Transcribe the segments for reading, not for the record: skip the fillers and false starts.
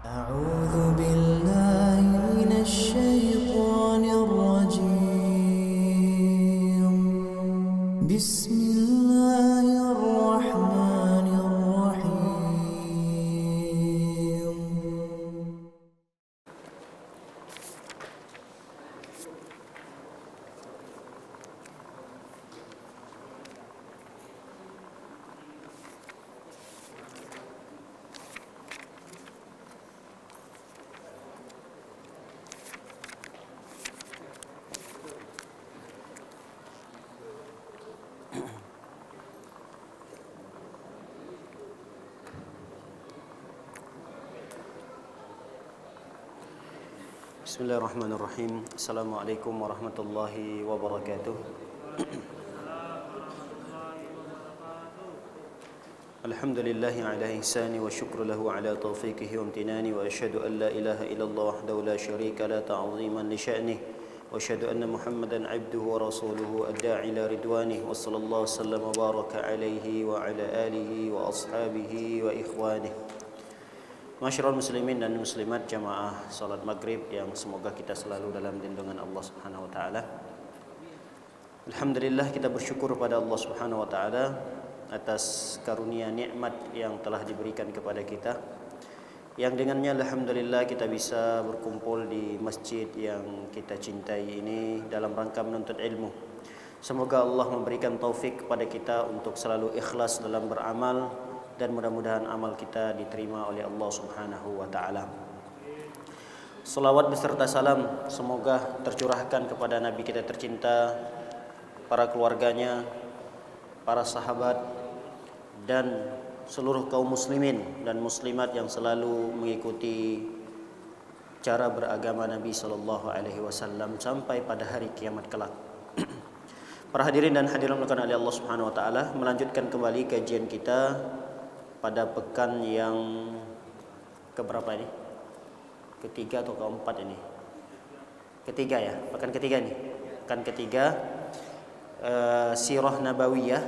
أعوذ بالله من الشيطان الرجيم بسم الله الرحمن الرحيم Bismillahirrahmanirrahim. Assalamualaikum warahmatullahi wabarakatuh. Alhamdulillahi ala ihsani wa syukru lahu ala taufiqihi wa amtinani wa asyhadu an la ilaha illallah wahdahu la syarika la ta'ziman li sya'nih wa asyhadu anna Muhammadan abduhu wa rasuluhu ad-da'i ila ridwanih wa sallallahu sallam wa baraka alaihi wa ala alihi wa ashabihi wa ikhwanih. Masyarul muslimin dan muslimat jamaah salat maghrib yang semoga kita selalu dalam lindungan Allah Subhanahu wa taala. Alhamdulillah kita bersyukur pada Allah Subhanahu wa taala atas karunia nikmat yang telah diberikan kepada kita. Yang dengannya alhamdulillah kita bisa berkumpul di masjid yang kita cintai ini dalam rangka menuntut ilmu. Semoga Allah memberikan taufik kepada kita untuk selalu ikhlas dalam beramal dan mudah-mudahan amal kita diterima oleh Allah Subhanahu wa taala. Selawat beserta salam semoga tercurahkan kepada Nabi kita tercinta, para keluarganya, para sahabat dan seluruh kaum muslimin dan muslimat yang selalu mengikuti cara beragama Nabi sallallahu alaihi wasallam sampai pada hari kiamat kelak. Para hadirin dan hadirat oleh Allah Subhanahu wa taala, melanjutkan kembali kajian kita pada pekan yang keberapa ini? Ketiga atau keempat ini? Ketiga ya, pekan ketiga nih. Pekan ketiga Sirah Nabawiyah.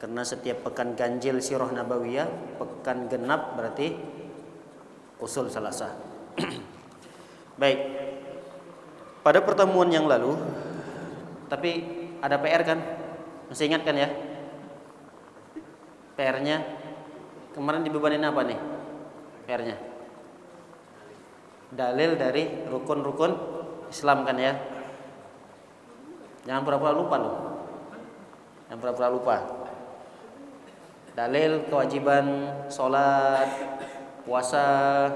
Karena setiap pekan ganjil Sirah Nabawiyah, pekan genap berarti usul Salasah. Baik. Pada pertemuan yang lalu, tapi ada PR kan? Masih ingat kan ya? PR-nya kemarin dibebanin apa nih? PR-nya dalil dari rukun-rukun Islam kan ya? Jangan pura-pura lupa loh. Jangan pura-pura lupa. Dalil kewajiban sholat, puasa,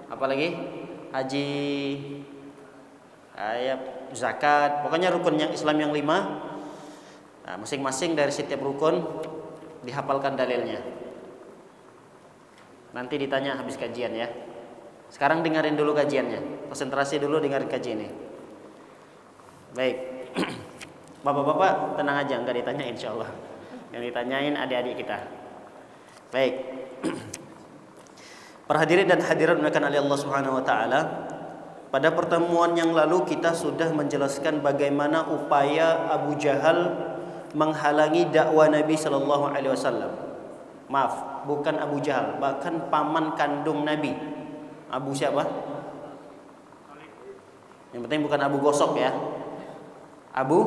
apalagi haji, ayat zakat, pokoknya rukun yang Islam yang 5. Nah, masing-masing dari setiap rukun dihafalkan dalilnya. Nanti ditanya habis kajian ya. Sekarang dengerin dulu kajiannya. Konsentrasi dulu dengerin kajian ini. Baik. Bapak-bapak tenang aja, enggak ditanya insyaallah. Yang ditanyain adik-adik kita. Baik. Para hadirin dan hadirat dimuliakan oleh Allah Subhanahu wa taala. Pada pertemuan yang lalu kita sudah menjelaskan bagaimana upaya Abu Jahal menghalangi dakwah Nabi sallallahu alaihi wasallam. Maaf, bukan Abu Jahal, bahkan paman kandung Nabi. Abu siapa? Yang penting bukan Abu Gosok ya. Abu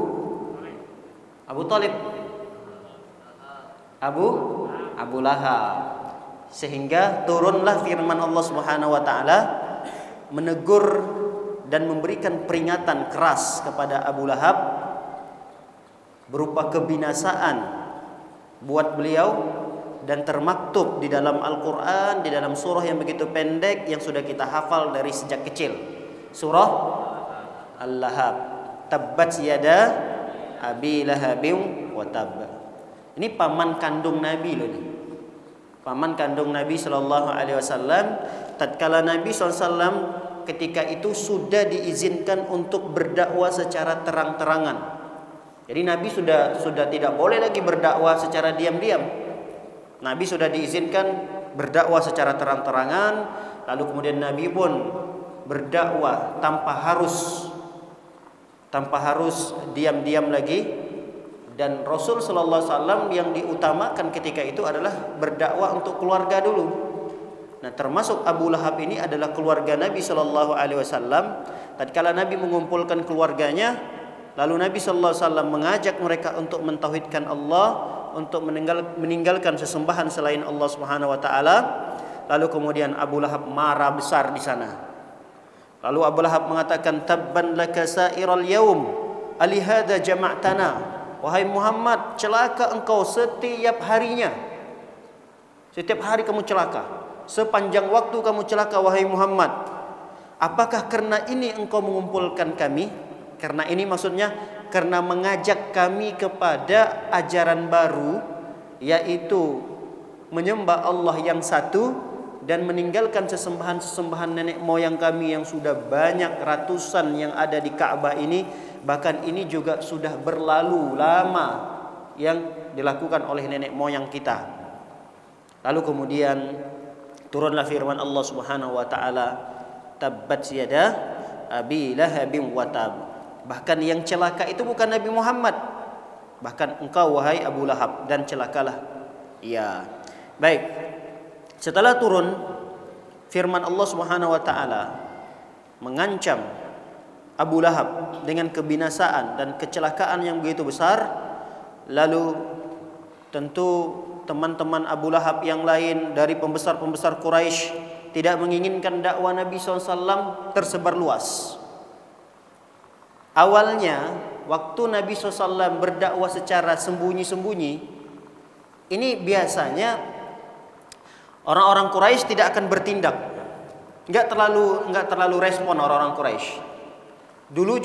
Talib. Abu Lahab. Sehingga turunlah firman Allah Subhanahu wa taala menegur dan memberikan peringatan keras kepada Abu Lahab berupa kebinasaan buat beliau. Dan termaktub di dalam Al-Quran, di dalam surah yang begitu pendek yang sudah kita hafal dari sejak kecil. Surah Al-Lahab. Tabbat yada abi lahabin wa tab. Ini paman kandung Nabi loh nih. Paman kandung Nabi sallallahu alaihi wasallam. Tatkala Nabi SAW ketika itu sudah diizinkan untuk berdakwah secara terang-terangan. Jadi Nabi sudah tidak boleh lagi berdakwah secara diam-diam. Nabi sudah diizinkan berdakwah secara terang-terangan, lalu kemudian Nabi pun berdakwah tanpa harus diam-diam lagi. Dan Rasul sallallahu alaihi wasallam yang diutamakan ketika itu adalah berdakwah untuk keluarga dulu. Nah, Nah, termasuk Abu Lahab ini adalah keluarga Nabi Shallallahu Alaihi Wasallam. Tatkala Nabi mengumpulkan keluarganya, lalu Nabi Shallallahu Alaihi Wasallam mengajak mereka untuk mentauhidkan Allah, untuk meninggalkan sesembahan selain Allah Subhanahu Wa Taala. Lalu kemudian Abu Lahab marah besar di sana. Lalu Abu Lahab mengatakan, tabban laka sa'iral yaum alihada jama'tana. Wahai Muhammad, celaka engkau setiap harinya. Setiap hari kamu celaka. Sepanjang waktu kamu celaka, wahai Muhammad. Apakah karena ini engkau mengumpulkan kami? Karena ini maksudnya karena mengajak kami kepada ajaran baru, yaitu menyembah Allah yang satu dan meninggalkan sesembahan-sesembahan nenek moyang kami yang sudah banyak ratusan yang ada di Ka'bah ini. Bahkan ini juga sudah berlalu lama yang dilakukan oleh nenek moyang kita. Lalu kemudian turunlah firman Allah Subhanahu wa taala, tabbat yada abi lahabin wa tab. Bahkan yang celaka itu bukan Nabi Muhammad, bahkan engkau wahai Abu Lahab, dan celakalah. Ya. Baik. Setelah turun firman Allah Subhanahu wa taala mengancam Abu Lahab dengan kebinasaan dan kecelakaan yang begitu besar, lalu tentu teman-teman Abu Lahab yang lain dari pembesar-pembesar Quraisy tidak menginginkan dakwah Nabi SAW tersebar luas. Awalnya waktu Nabi SAW berdakwah secara sembunyi-sembunyi, ini biasanya orang-orang Quraisy tidak akan bertindak, nggak terlalu respon orang-orang Quraisy. Dulu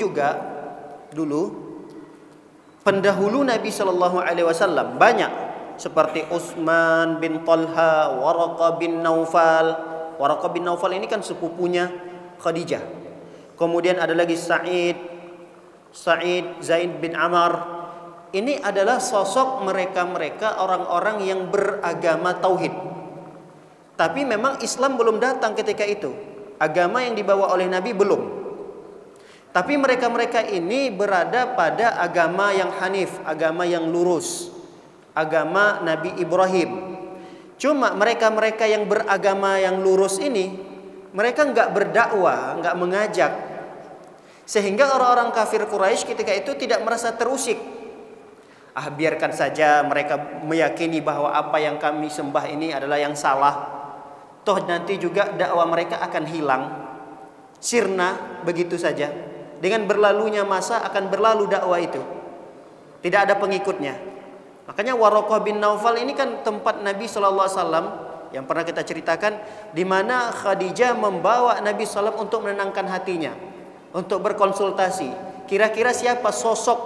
pendahulu Nabi Shallallahu Alaihi Wasallam banyak, seperti Utsman bin Talha, Waraqah bin Naufal. Waraqah bin Naufal ini kan sepupunya Khadijah. Kemudian ada lagi Zaid bin Amr. Ini adalah sosok mereka-mereka orang-orang yang beragama tauhid. Tapi memang Islam belum datang ketika itu. Agama yang dibawa oleh Nabi belum. Tapi mereka-mereka ini berada pada agama yang hanif, agama yang lurus, agama Nabi Ibrahim. Cuma mereka-mereka yang beragama yang lurus ini, mereka enggak berdakwah, enggak mengajak. Sehingga orang-orang kafir Quraisy ketika itu tidak merasa terusik. Biarkan saja mereka meyakini bahwa apa yang kami sembah ini adalah yang salah. Toh nanti juga dakwah mereka akan hilang, sirna begitu saja. Dengan berlalunya masa akan berlalu dakwah itu. Tidak ada pengikutnya. Makanya Waraqah bin Naufal ini kan tempat Nabi SAW yang pernah kita ceritakan, di mana Khadijah membawa Nabi SAW untuk menenangkan hatinya, untuk berkonsultasi. Kira-kira siapa sosok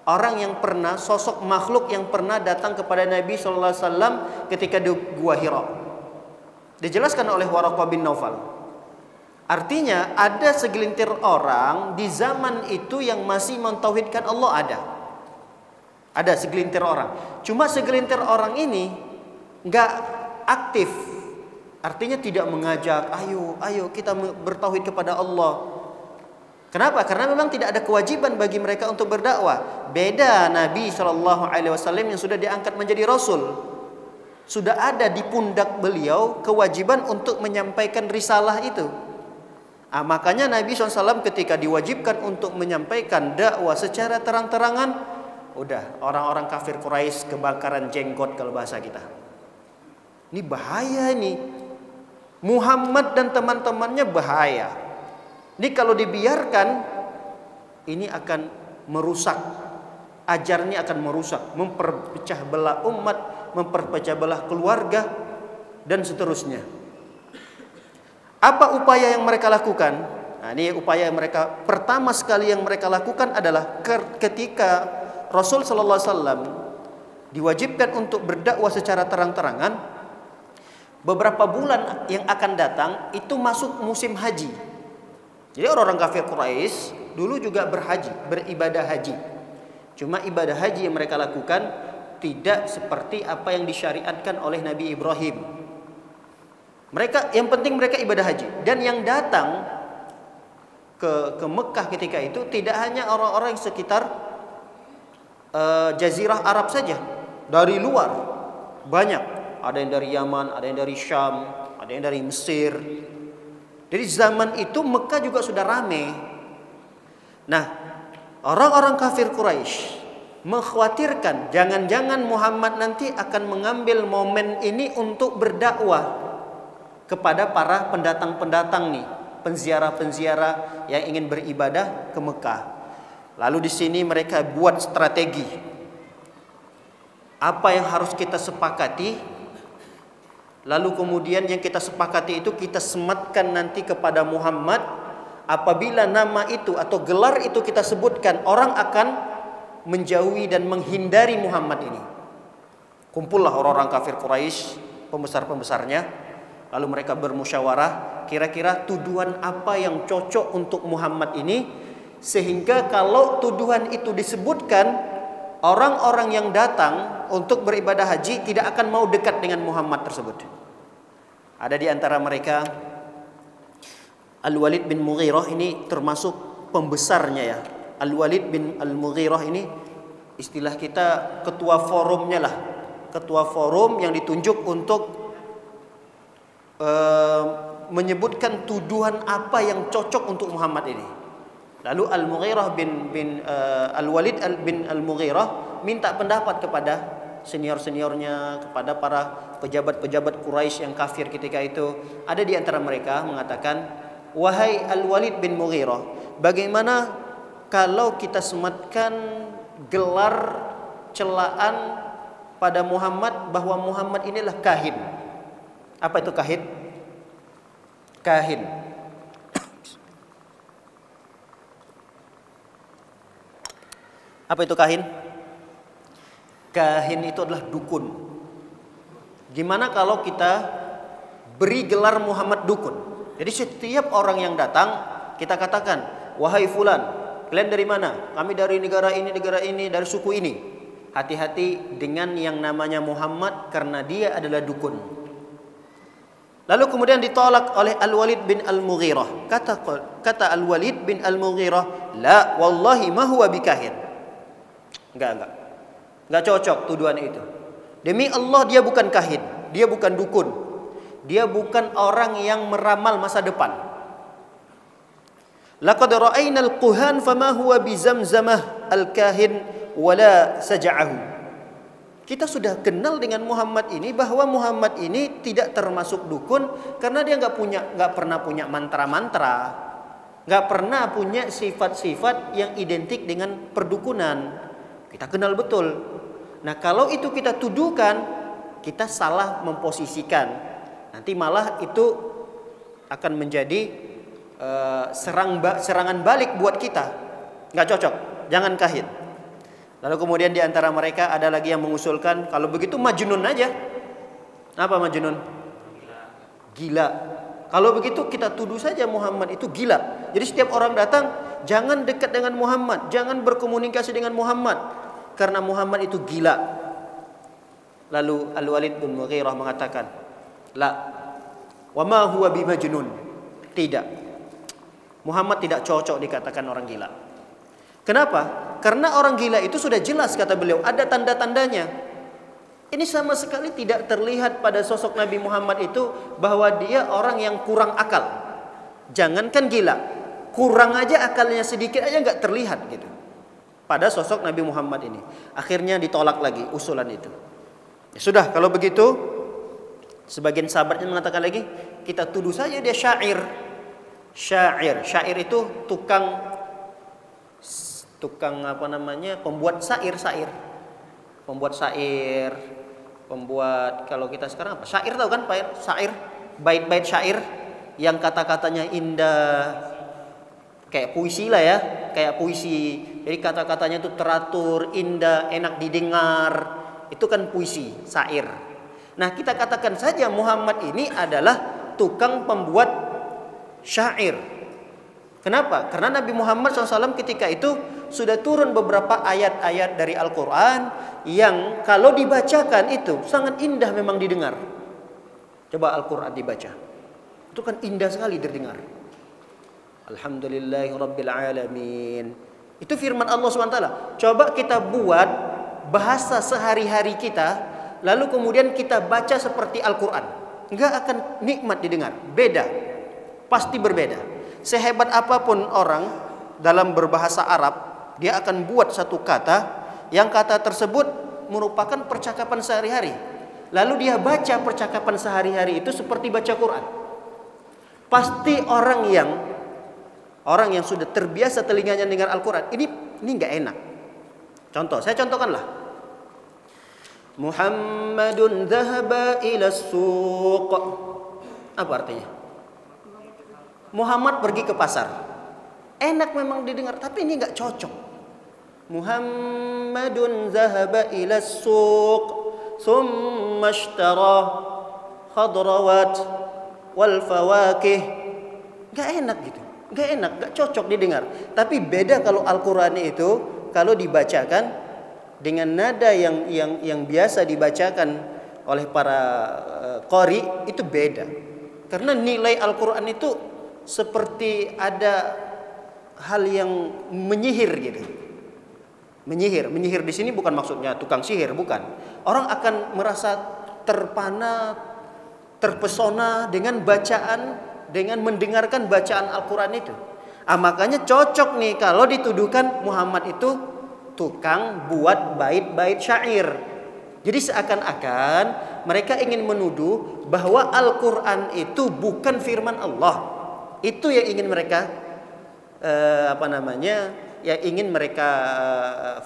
orang yang pernah, sosok makhluk yang pernah datang kepada Nabi SAW ketika di Gua Hira. Dijelaskan oleh Waraqah bin Naufal. Artinya ada segelintir orang di zaman itu yang masih mentauhidkan Allah ada. Ada segelintir orang. Cuma segelintir orang ini nggak aktif. Artinya tidak mengajak, ayo kita bertauhid kepada Allah. Kenapa? Karena memang tidak ada kewajiban bagi mereka untuk berdakwah. Beda Nabi SAW yang sudah diangkat menjadi Rasul. Sudah ada di pundak beliau kewajiban untuk menyampaikan risalah itu. Makanya Nabi SAW ketika diwajibkan untuk menyampaikan dakwah secara terang-terangan, udah orang-orang kafir Quraisy kebakaran jenggot kalau bahasa kita. Ini bahaya ini. Muhammad dan teman-temannya bahaya. Ini kalau dibiarkan, ini akan merusak. Ajarnya akan merusak, memperpecah belah umat, memperpecah belah keluarga, dan seterusnya. Apa upaya yang mereka lakukan? Nah, ini upaya yang mereka pertama sekali yang mereka lakukan adalah ketika Rasul Sallallahu Alaihi Wasallam diwajibkan untuk berdakwah secara terang-terangan, beberapa bulan yang akan datang itu masuk musim haji. Jadi orang-orang kafir Quraisy dulu juga berhaji, beribadah haji. Cuma ibadah haji yang mereka lakukan tidak seperti apa yang disyariatkan oleh Nabi Ibrahim. Mereka yang penting mereka ibadah haji, dan yang datang ke Mekah ketika itu tidak hanya orang-orang yang sekitar Jazirah Arab saja, dari luar banyak. Ada yang dari Yaman, ada yang dari Syam, ada yang dari Mesir. Jadi zaman itu Mekah juga sudah ramai. Nah, orang-orang kafir Quraisy mengkhawatirkan jangan-jangan Muhammad nanti akan mengambil momen ini untuk berdakwah kepada para pendatang-pendatang nih, penziarah-penziarah yang ingin beribadah ke Mekah. Lalu di sini mereka buat strategi. Apa yang harus kita sepakati? Lalu kemudian yang kita sepakati itu kita sematkan nanti kepada Muhammad. Apabila nama itu atau gelar itu kita sebutkan, orang akan menjauhi dan menghindari Muhammad ini. Kumpullah orang-orang kafir Quraisy, pembesar-pembesarnya. Lalu mereka bermusyawarah, kira-kira tuduhan apa yang cocok untuk Muhammad ini, sehingga kalau tuduhan itu disebutkan, orang-orang yang datang untuk beribadah haji tidak akan mau dekat dengan Muhammad tersebut. Ada di antara mereka Al-Walid bin Mughirah, ini termasuk pembesarnya ya. Al-Walid bin Al-Mughirah ini istilah kita ketua forumnya lah. Ketua forum yang ditunjuk untuk menyebutkan tuduhan apa yang cocok untuk Muhammad ini. Lalu Al-Mughirah Al-Walid bin Al-Mughirah minta pendapat kepada senior-seniornya, kepada para pejabat-pejabat Quraisy yang kafir ketika itu. Ada di antara mereka mengatakan, "Wahai Al-Walid bin Mughirah, bagaimana kalau kita sematkan gelar celaan pada Muhammad bahwa Muhammad inilah kahin?" Apa itu kahin? Kahin. Apa itu kahin? Kahin itu adalah dukun. Gimana kalau kita beri gelar Muhammad dukun? Jadi setiap orang yang datang kita katakan, "Wahai fulan, kalian dari mana?" "Kami dari negara ini, dari suku ini." Hati-hati dengan yang namanya Muhammad karena dia adalah dukun. Lalu kemudian ditolak oleh Al-Walid bin Al-Mughirah. Kata Al-Walid bin Al-Mughirah, "La wallahi ma huwa bikahin." Enggak cocok tuduhan itu. Demi Allah dia bukan kahin, dia bukan dukun. Dia bukan orang yang meramal masa depan. Laqad ra'ayna al-quhan fama huwa bizamzamah al-kahin wala saja'ahu. Kita sudah kenal dengan Muhammad ini bahwa Muhammad ini tidak termasuk dukun karena dia enggak pernah punya mantra-mantra, enggak pernah punya sifat-sifat yang identik dengan perdukunan. Kita kenal betul. Nah, kalau itu kita tuduhkan, kita salah memposisikan. Nanti malah itu akan menjadi serangan balik buat kita. Enggak cocok, jangan kahin. Lalu kemudian di antara mereka ada lagi yang mengusulkan, kalau begitu Majnun aja. Apa Majnun? Gila. Kalau begitu kita tuduh saja Muhammad itu gila. Jadi setiap orang datang, jangan dekat dengan Muhammad, jangan berkomunikasi dengan Muhammad karena Muhammad itu gila. Lalu Al-Walid bin Mughirah mengatakan, "La, wa ma huwa bimajnun." Tidak. Muhammad tidak cocok dikatakan orang gila. Kenapa? Karena orang gila itu sudah jelas kata beliau, ada tanda-tandanya. Ini sama sekali tidak terlihat pada sosok Nabi Muhammad itu bahwa dia orang yang kurang akal. Jangankan gila, kurang aja akalnya sedikit aja nggak terlihat gitu pada sosok Nabi Muhammad ini. Akhirnya ditolak lagi usulan itu. Ya sudah, kalau begitu sebagian sahabatnya mengatakan lagi, kita tuduh saja dia syair. Syair itu tukang apa namanya, pembuat syair, pembuat kalau kita sekarang apa, syair, tahu kan Pak? Syair, bait-bait syair yang kata-katanya indah, kayak puisi lah ya, kayak puisi. Jadi kata-katanya itu teratur, indah, enak didengar. Itu kan puisi, syair. Nah, kita katakan saja Muhammad ini adalah tukang pembuat syair. Kenapa? Karena Nabi Muhammad SAW ketika itu sudah turun beberapa ayat-ayat dari Al-Quran yang kalau dibacakan itu sangat indah memang didengar. Coba Al-Quran dibaca, itu kan indah sekali didengar. Alhamdulillahirabbil alamin. Itu firman Allah SWT. Coba kita buat bahasa sehari-hari kita, lalu kemudian kita baca seperti Al-Quran. nggak akan nikmat didengar. Beda, pasti berbeda. Sehebat apapun orang dalam berbahasa Arab, dia akan buat satu kata yang kata tersebut merupakan percakapan sehari-hari. Lalu dia baca percakapan sehari-hari itu seperti baca Quran. Pasti orang yang sudah terbiasa telinganya dengar Al-Quran, ini nggak enak. Contoh, saya contohkanlah. Muhammadun dhahaba ila suq. Apa artinya? Muhammad pergi ke pasar. Enak memang didengar, tapi ini nggak cocok. Muhammadun dhahaba ila suq, thumma ishtara khadrawat wal fawakih. Nggak enak gitu. Nggak enak, nggak cocok didengar. Tapi beda kalau Al-Quran itu kalau dibacakan dengan nada yang biasa dibacakan oleh para qari, itu beda. Karena nilai Al-Quran itu seperti ada hal yang menyihir gitu. Menyihir di sini bukan maksudnya tukang sihir, bukan. Orang akan merasa terpana, terpesona dengan bacaan, dengan mendengarkan bacaan Al-Quran itu. Makanya cocok nih kalau dituduhkan Muhammad itu tukang buat bait-bait syair. Jadi seakan-akan mereka ingin menuduh bahwa Al-Quran itu bukan firman Allah. Itu yang ingin mereka yang ingin mereka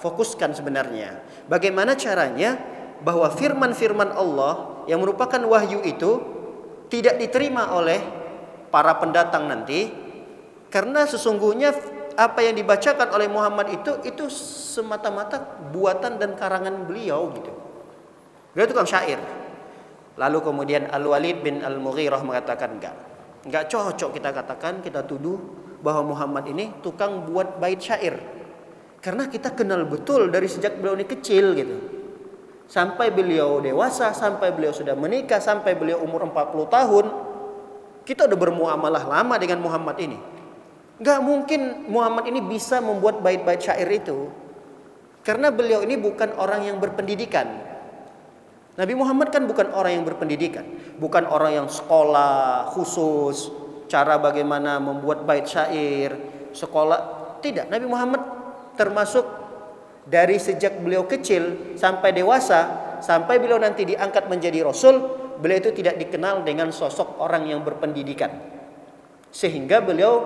fokuskan sebenarnya. Bagaimana caranya bahwa firman-firman Allah yang merupakan wahyu itu tidak diterima oleh para pendatang nanti, karena sesungguhnya apa yang dibacakan oleh Muhammad itu semata-mata buatan dan karangan beliau gitu. Beliau tukang syair. Lalu kemudian Al-Walid bin Al-Mughirah mengatakan enggak cocok kita katakan, kita tuduh bahwa Muhammad ini tukang buat bait syair. Karena kita kenal betul dari sejak beliau ini kecil gitu. Sampai beliau dewasa, sampai beliau sudah menikah, sampai beliau umur 40 tahun. Kita udah bermuamalah lama dengan Muhammad ini. Gak mungkin Muhammad ini bisa membuat bait-bait syair itu. Karena beliau ini bukan orang yang berpendidikan. Nabi Muhammad kan bukan orang yang berpendidikan. Bukan orang yang sekolah khusus, cara bagaimana membuat bait syair, sekolah. Tidak, Nabi Muhammad termasuk dari sejak beliau kecil sampai dewasa, sampai beliau nanti diangkat menjadi Rasul, beliau itu tidak dikenal dengan sosok orang yang berpendidikan. Sehingga beliau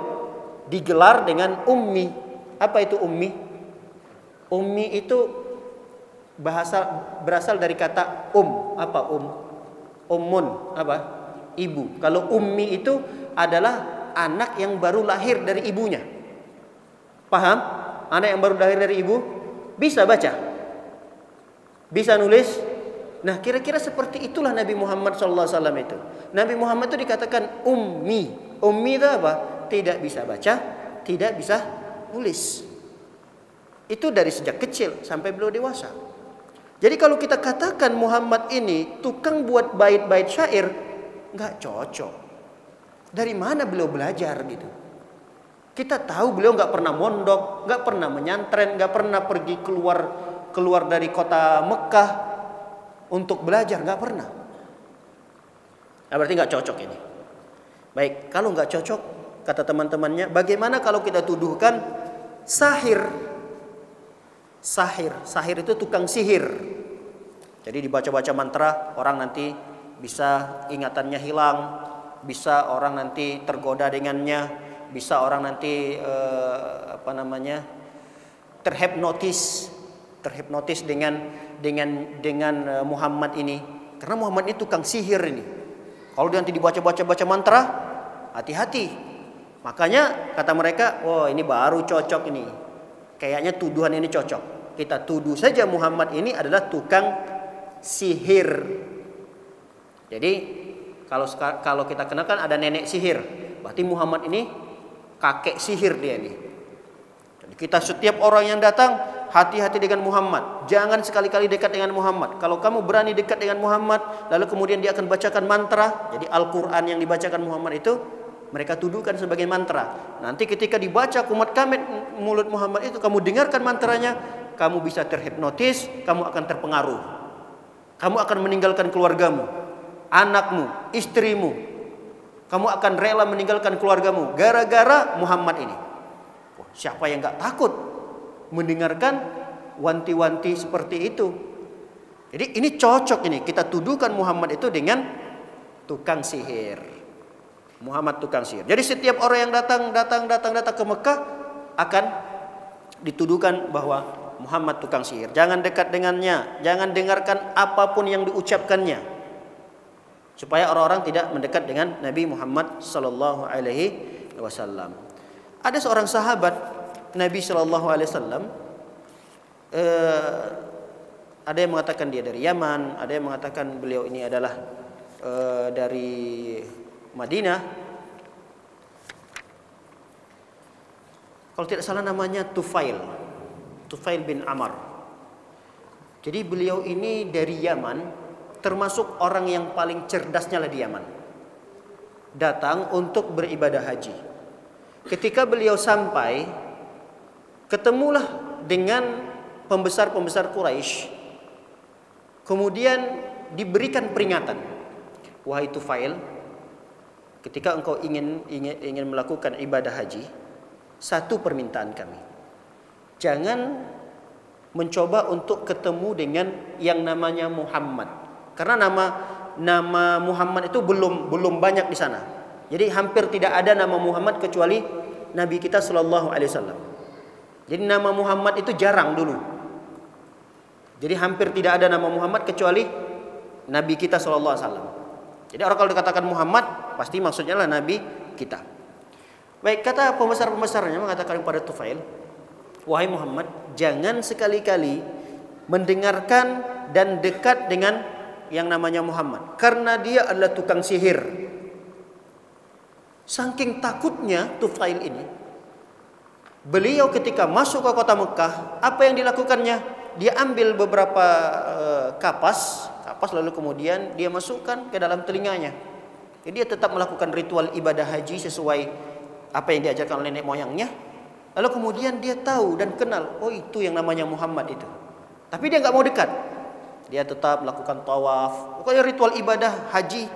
digelar dengan ummi. Apa itu ummi? Ummi itu berasal dari kata Apa ummun apa? Ibu. Kalau ummi itu adalah anak yang baru lahir dari ibunya. Paham? Anak yang baru lahir dari ibu bisa baca, bisa nulis. Nah, kira-kira seperti itulah Nabi Muhammad SAW itu. Nabi Muhammad itu dikatakan ummi. Ummi itu apa? Tidak bisa baca, tidak bisa nulis. Itu dari sejak kecil sampai beliau dewasa. Jadi kalau kita katakan Muhammad ini tukang buat bait-bait syair, nggak cocok. Dari mana beliau belajar gitu? Kita tahu beliau nggak pernah mondok, nggak pernah menyantren, nggak pernah pergi keluar dari kota Mekah untuk belajar, nggak pernah. Nah, berarti nggak cocok ini. Baik, kalau nggak cocok, kata teman-temannya, bagaimana kalau kita tuduhkan sahir? Sahir itu tukang sihir. Jadi dibaca-baca mantra, orang nanti bisa ingatannya hilang, bisa orang nanti tergoda dengannya, bisa orang nanti terhipnotis dengan Muhammad ini. Karena Muhammad ini tukang sihir ini. Kalau dia nanti dibaca-baca mantra, hati-hati. Makanya kata mereka, "Oh, ini baru cocok ini. Kayaknya tuduhan ini cocok. Kita tuduh saja Muhammad ini adalah tukang sihir." Jadi kalau kita kenakan ada nenek sihir, berarti Muhammad ini kakek sihir dia nih. Jadi kita setiap orang yang datang hati-hati dengan Muhammad. Jangan sekali-kali dekat dengan Muhammad. Kalau kamu berani dekat dengan Muhammad, lalu kemudian dia akan bacakan mantra. Jadi Al-Quran yang dibacakan Muhammad itu mereka tuduhkan sebagai mantra. Nanti ketika dibaca kumat kamit mulut Muhammad itu, kamu dengarkan mantranya, kamu bisa terhipnotis, kamu akan terpengaruh. Kamu akan meninggalkan keluargamu. anakmu, istrimu. Kamu akan rela meninggalkan keluargamu gara-gara Muhammad ini. Siapa yang gak takut mendengarkan wanti-wanti seperti itu? Jadi ini cocok ini. Kita tuduhkan Muhammad itu dengan tukang sihir. Muhammad tukang sihir. Jadi setiap orang yang datang ke Mekah akan dituduhkan bahwa Muhammad tukang sihir. Jangan dekat dengannya, jangan dengarkan apapun yang diucapkannya, supaya orang-orang tidak mendekat dengan Nabi Muhammad sallallahu alaihi wasallam. Ada seorang sahabat Nabi sallallahu alaihi wasallam, ada yang mengatakan dia dari Yaman, ada yang mengatakan beliau ini adalah dari Madinah. Kalau tidak salah namanya Tufail bin Amr. Jadi beliau ini dari Yaman, termasuk orang yang paling cerdasnya lah di Yaman. Datang untuk beribadah haji. Ketika beliau sampai, ketemulah dengan pembesar-pembesar Quraisy. Kemudian diberikan peringatan, wahai Tufail, ketika engkau ingin melakukan ibadah haji, satu permintaan kami, jangan mencoba untuk ketemu dengan yang namanya Muhammad, karena nama Muhammad itu belum banyak di sana. Jadi hampir tidak ada nama Muhammad kecuali Nabi kita sallallahu alaihi wasallam. Jadi nama Muhammad itu jarang dulu. Jadi hampir tidak ada nama Muhammad kecuali Nabi kita sallallahu alaihi wasallam. Jadi orang kalau dikatakan Muhammad pasti maksudnya lah Nabi kita. Baik, kata pembesar-pembesarnya mengatakan kepada Tufail, wahai Muhammad, jangan sekali-kali mendengarkan dan dekat dengan yang namanya Muhammad, karena dia adalah tukang sihir. Saking takutnya Tufail ini, beliau ketika masuk ke kota Mekah, apa yang dilakukannya? Dia ambil beberapa kapas lalu kemudian dia masukkan ke dalam telinganya. Jadi dia tetap melakukan ritual ibadah haji sesuai apa yang diajarkan oleh nenek moyangnya. Lalu kemudian dia tahu dan kenal, oh itu yang namanya Muhammad itu. Tapi dia nggak mau dekat. Dia tetap melakukan tawaf, pokoknya ritual ibadah haji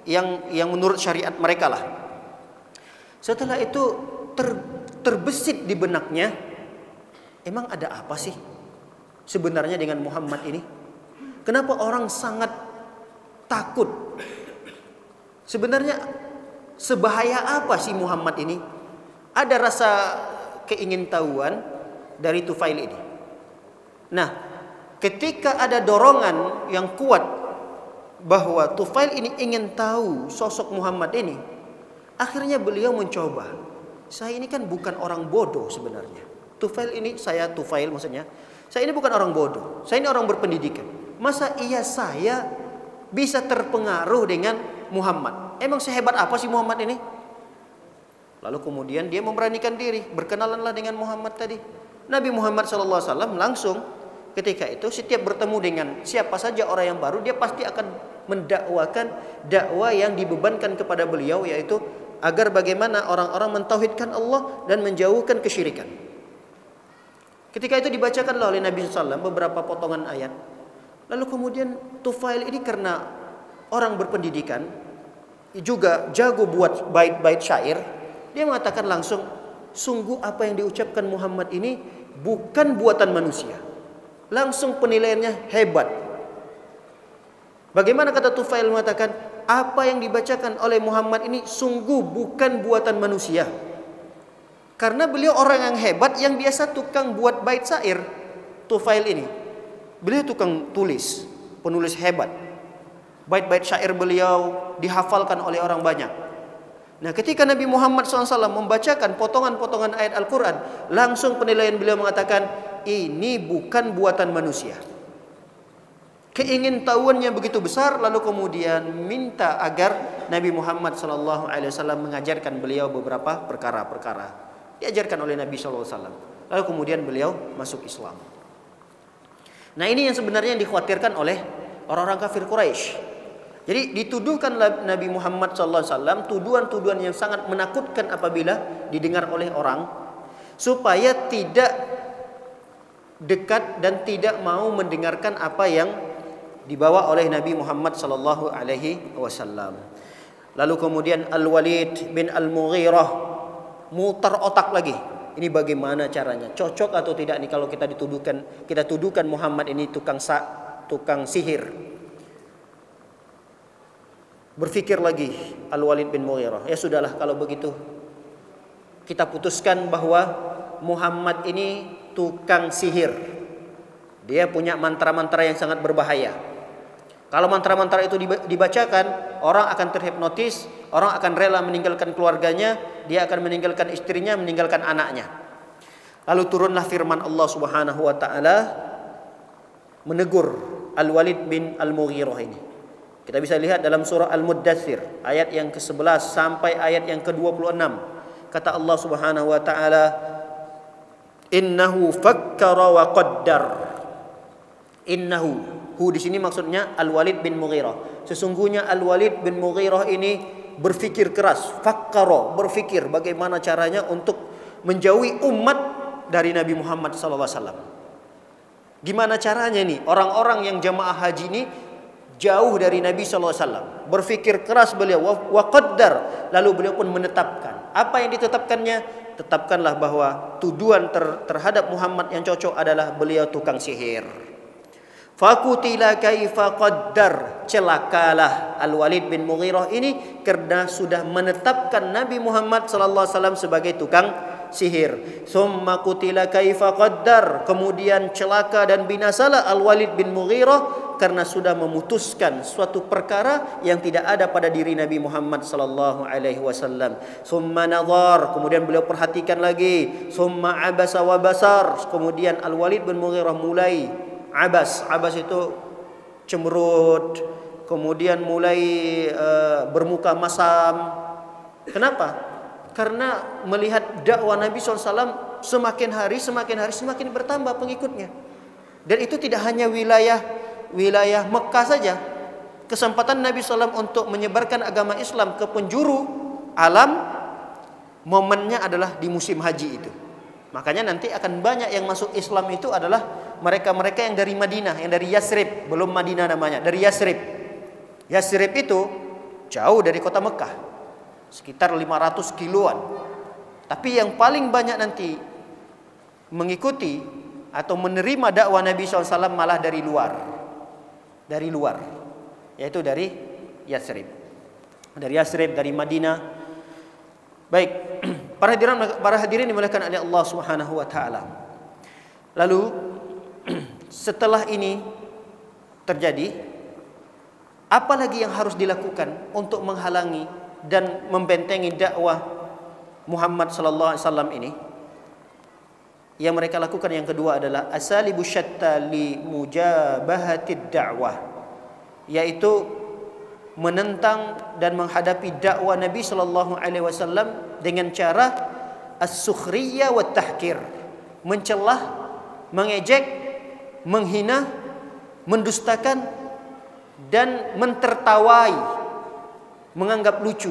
yang menurut syariat mereka lah. Setelah itu terbesit di benaknya, emang ada apa sih sebenarnya dengan Muhammad ini? Kenapa orang sangat takut? Sebenarnya sebahaya apa sih Muhammad ini? Ada rasa keingintahuan dari Tufail ini. Nah, ketika ada dorongan yang kuat bahwa Tufail ini ingin tahu sosok Muhammad ini, akhirnya beliau mencoba. Saya ini kan bukan orang bodoh sebenarnya. Tufail maksudnya, saya ini bukan orang bodoh. Saya ini orang berpendidikan. Masa iya saya bisa terpengaruh dengan Muhammad? Emang sehebat apa sih Muhammad ini? Lalu kemudian dia memberanikan diri, berkenalanlah dengan Muhammad tadi. Nabi Muhammad SAW langsung ketika itu setiap bertemu dengan siapa saja orang yang baru, dia pasti akan mendakwakan dakwah yang dibebankan kepada beliau, yaitu agar bagaimana orang-orang mentauhidkan Allah dan menjauhkan kesyirikan. Ketika itu dibacakanlah oleh Nabi SAW beberapa potongan ayat. Lalu kemudian Tufail ini karena orang berpendidikan, juga jago buat bait-bait syair, dia mengatakan langsung, sungguh apa yang diucapkan Muhammad ini bukan buatan manusia. Langsung penilaiannya hebat. Bagaimana kata Tufail mengatakan, apa yang dibacakan oleh Muhammad ini sungguh bukan buatan manusia. Karena beliau orang yang hebat, yang biasa tukang buat bait syair. Tufail ini, beliau tukang tulis, penulis hebat. Bait-bait syair beliau dihafalkan oleh orang banyak. Nah, ketika Nabi Muhammad SAW membacakan potongan-potongan ayat Al-Quran, langsung penilaian beliau mengatakan, ini bukan buatan manusia. Keingintahuannya begitu besar, lalu kemudian minta agar Nabi Muhammad SAW mengajarkan beliau beberapa perkara-perkara. Diajarkan oleh Nabi SAW. Lalu kemudian beliau masuk Islam. Nah, ini yang sebenarnya yang dikhawatirkan oleh orang-orang kafir Quraisy. Jadi dituduhkan Nabi Muhammad SAW tuduhan-tuduhan yang sangat menakutkan apabila didengar oleh orang, supaya tidak dekat dan tidak mau mendengarkan apa yang dibawa oleh Nabi Muhammad sallallahu alaihi wasallam. Lalu kemudian Al-Walid bin Al-Mughirah mutar otak lagi. Ini bagaimana caranya? Cocok atau tidak nih kalau kita tuduhkan Muhammad ini tukang sihir. Berpikir lagi Al-Walid bin Mughirah. Ya sudahlah kalau begitu. Kita putuskan bahwa Muhammad ini tukang sihir. Dia punya mantra-mantra yang sangat berbahaya. Kalau mantra-mantra itu dibacakan, orang akan terhipnotis, orang akan rela meninggalkan keluarganya, dia akan meninggalkan istrinya, meninggalkan anaknya. Lalu turunlah firman Allah Subhanahu wa taala menegur Al-Walid bin Al-Mughirah ini. Kita bisa lihat dalam surah Al-Muddatsir ayat yang ke-11 sampai ayat yang ke-26. Kata Allah Subhanahu wa taala, "Innahu fakkara wa qaddar." Innahu, hu di sini maksudnya Al-Walid bin Mughirah. Sesungguhnya Al-Walid bin Mughirah ini berpikir keras, fakkara, berpikir bagaimana caranya untuk menjauhi umat dari Nabi Muhammad SAW. Gimana caranya nih orang-orang yang jamaah haji ini jauh dari Nabi SAW. Berpikir keras beliau, wa qaddar, lalu beliau pun menetapkan. Apa yang ditetapkannya? Tetapkanlah bahwa tuduhan terhadap Muhammad yang cocok adalah beliau tukang sihir. Fakutila kaifa qaddar, celakalah Al-Walid bin Mughirah ini karena sudah menetapkan Nabi Muhammad sallallahu alaihi wasallam sebagai tukang sihir. Summa kutila kaifa qaddar, kemudian celaka dan binasalah Al-Walid bin Mughirah karena sudah memutuskan suatu perkara yang tidak ada pada diri Nabi Muhammad sallallahu alaihi wasallam. Summa nazar, kemudian beliau perhatikan lagi. Summa abasa wa basar, kemudian Al-Walid bin Mughirah mulai abas itu cemberut, kemudian mulai bermuka masam. Kenapa? Karena melihat dakwah Nabi SAW semakin hari semakin bertambah pengikutnya. Dan itu tidak hanya wilayah Mekah saja. Kesempatan Nabi SAW untuk menyebarkan agama Islam ke penjuru alam, momennya adalah di musim haji itu. Makanya nanti akan banyak yang masuk Islam itu adalah mereka-mereka yang dari Madinah, yang dari Yasrib, belum Madinah namanya, dari Yasrib. Yasrib itu jauh dari kota Mekah, sekitar 500 kiloan. Tapi yang paling banyak nanti mengikuti atau menerima dakwah Nabi SAW malah dari luar, yaitu dari Yasrib, dari Madinah. Baik, para hadirin dimuliakan oleh Allah Subhanahu wa taala. Lalu setelah ini terjadi, apa lagi yang harus dilakukan untuk menghalangi dan membentengi dakwah Muhammad sallallahu alaihi wasallam ini? Yang mereka lakukan yang kedua adalah asalibu syatta li mujabahatid da'wah, yaitu menentang dan menghadapi dakwah Nabi sallallahu alaihi wasallam dengan cara as-sukhriyah wa tahkir, mencelah, mengejek, menghina, mendustakan dan mentertawai, menganggap lucu,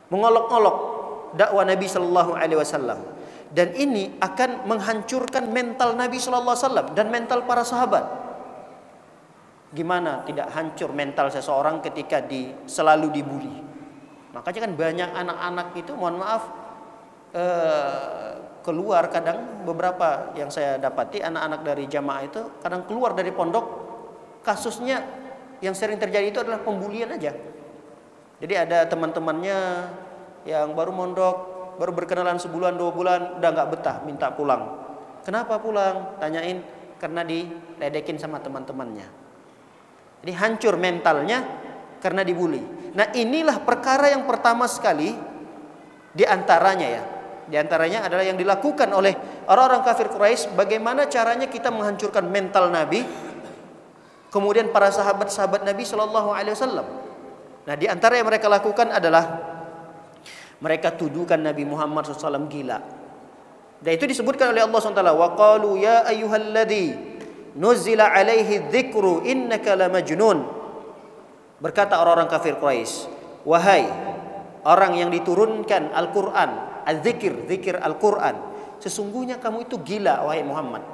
mengolok-olok dakwah Nabi sallallahu alaihi wasallam. Dan ini akan menghancurkan mental Nabi sallallahu alaihi wasallam dan mental para sahabat. Gimana tidak hancur mental seseorang ketika selalu dibully? Makanya kan banyak anak-anak itu, mohon maaf, keluar kadang, beberapa yang saya dapati anak-anak dari jamaah itu kadang keluar dari pondok, kasusnya yang sering terjadi itu adalah pembulian aja. Jadi ada teman-temannya yang baru mondok, baru berkenalan sebulan 2 bulan, udah nggak betah, minta pulang. Kenapa pulang? Tanyain, karena diledekin sama teman-temannya. Jadi hancur mentalnya karena dibully. Nah, inilah perkara yang pertama sekali di antaranya adalah yang dilakukan oleh orang-orang kafir Quraisy. Bagaimana caranya kita menghancurkan mental Nabi, kemudian para sahabat-sahabat Nabi Shallallahu Alaihi Wasallam. Nah, di antara yang mereka lakukan adalah mereka tuduhkan Nabi Muhammad SAW gila. Dan itu disebutkan oleh Allah SWT. Wa qalu ya ayyuhalladzi nuzila alaihi dzikru innaka lamajnun. Berkata orang-orang kafir Quraisy, wahai orang yang diturunkan Al-Quran, zikir Al-Quran, sesungguhnya kamu itu gila wahai Muhammad.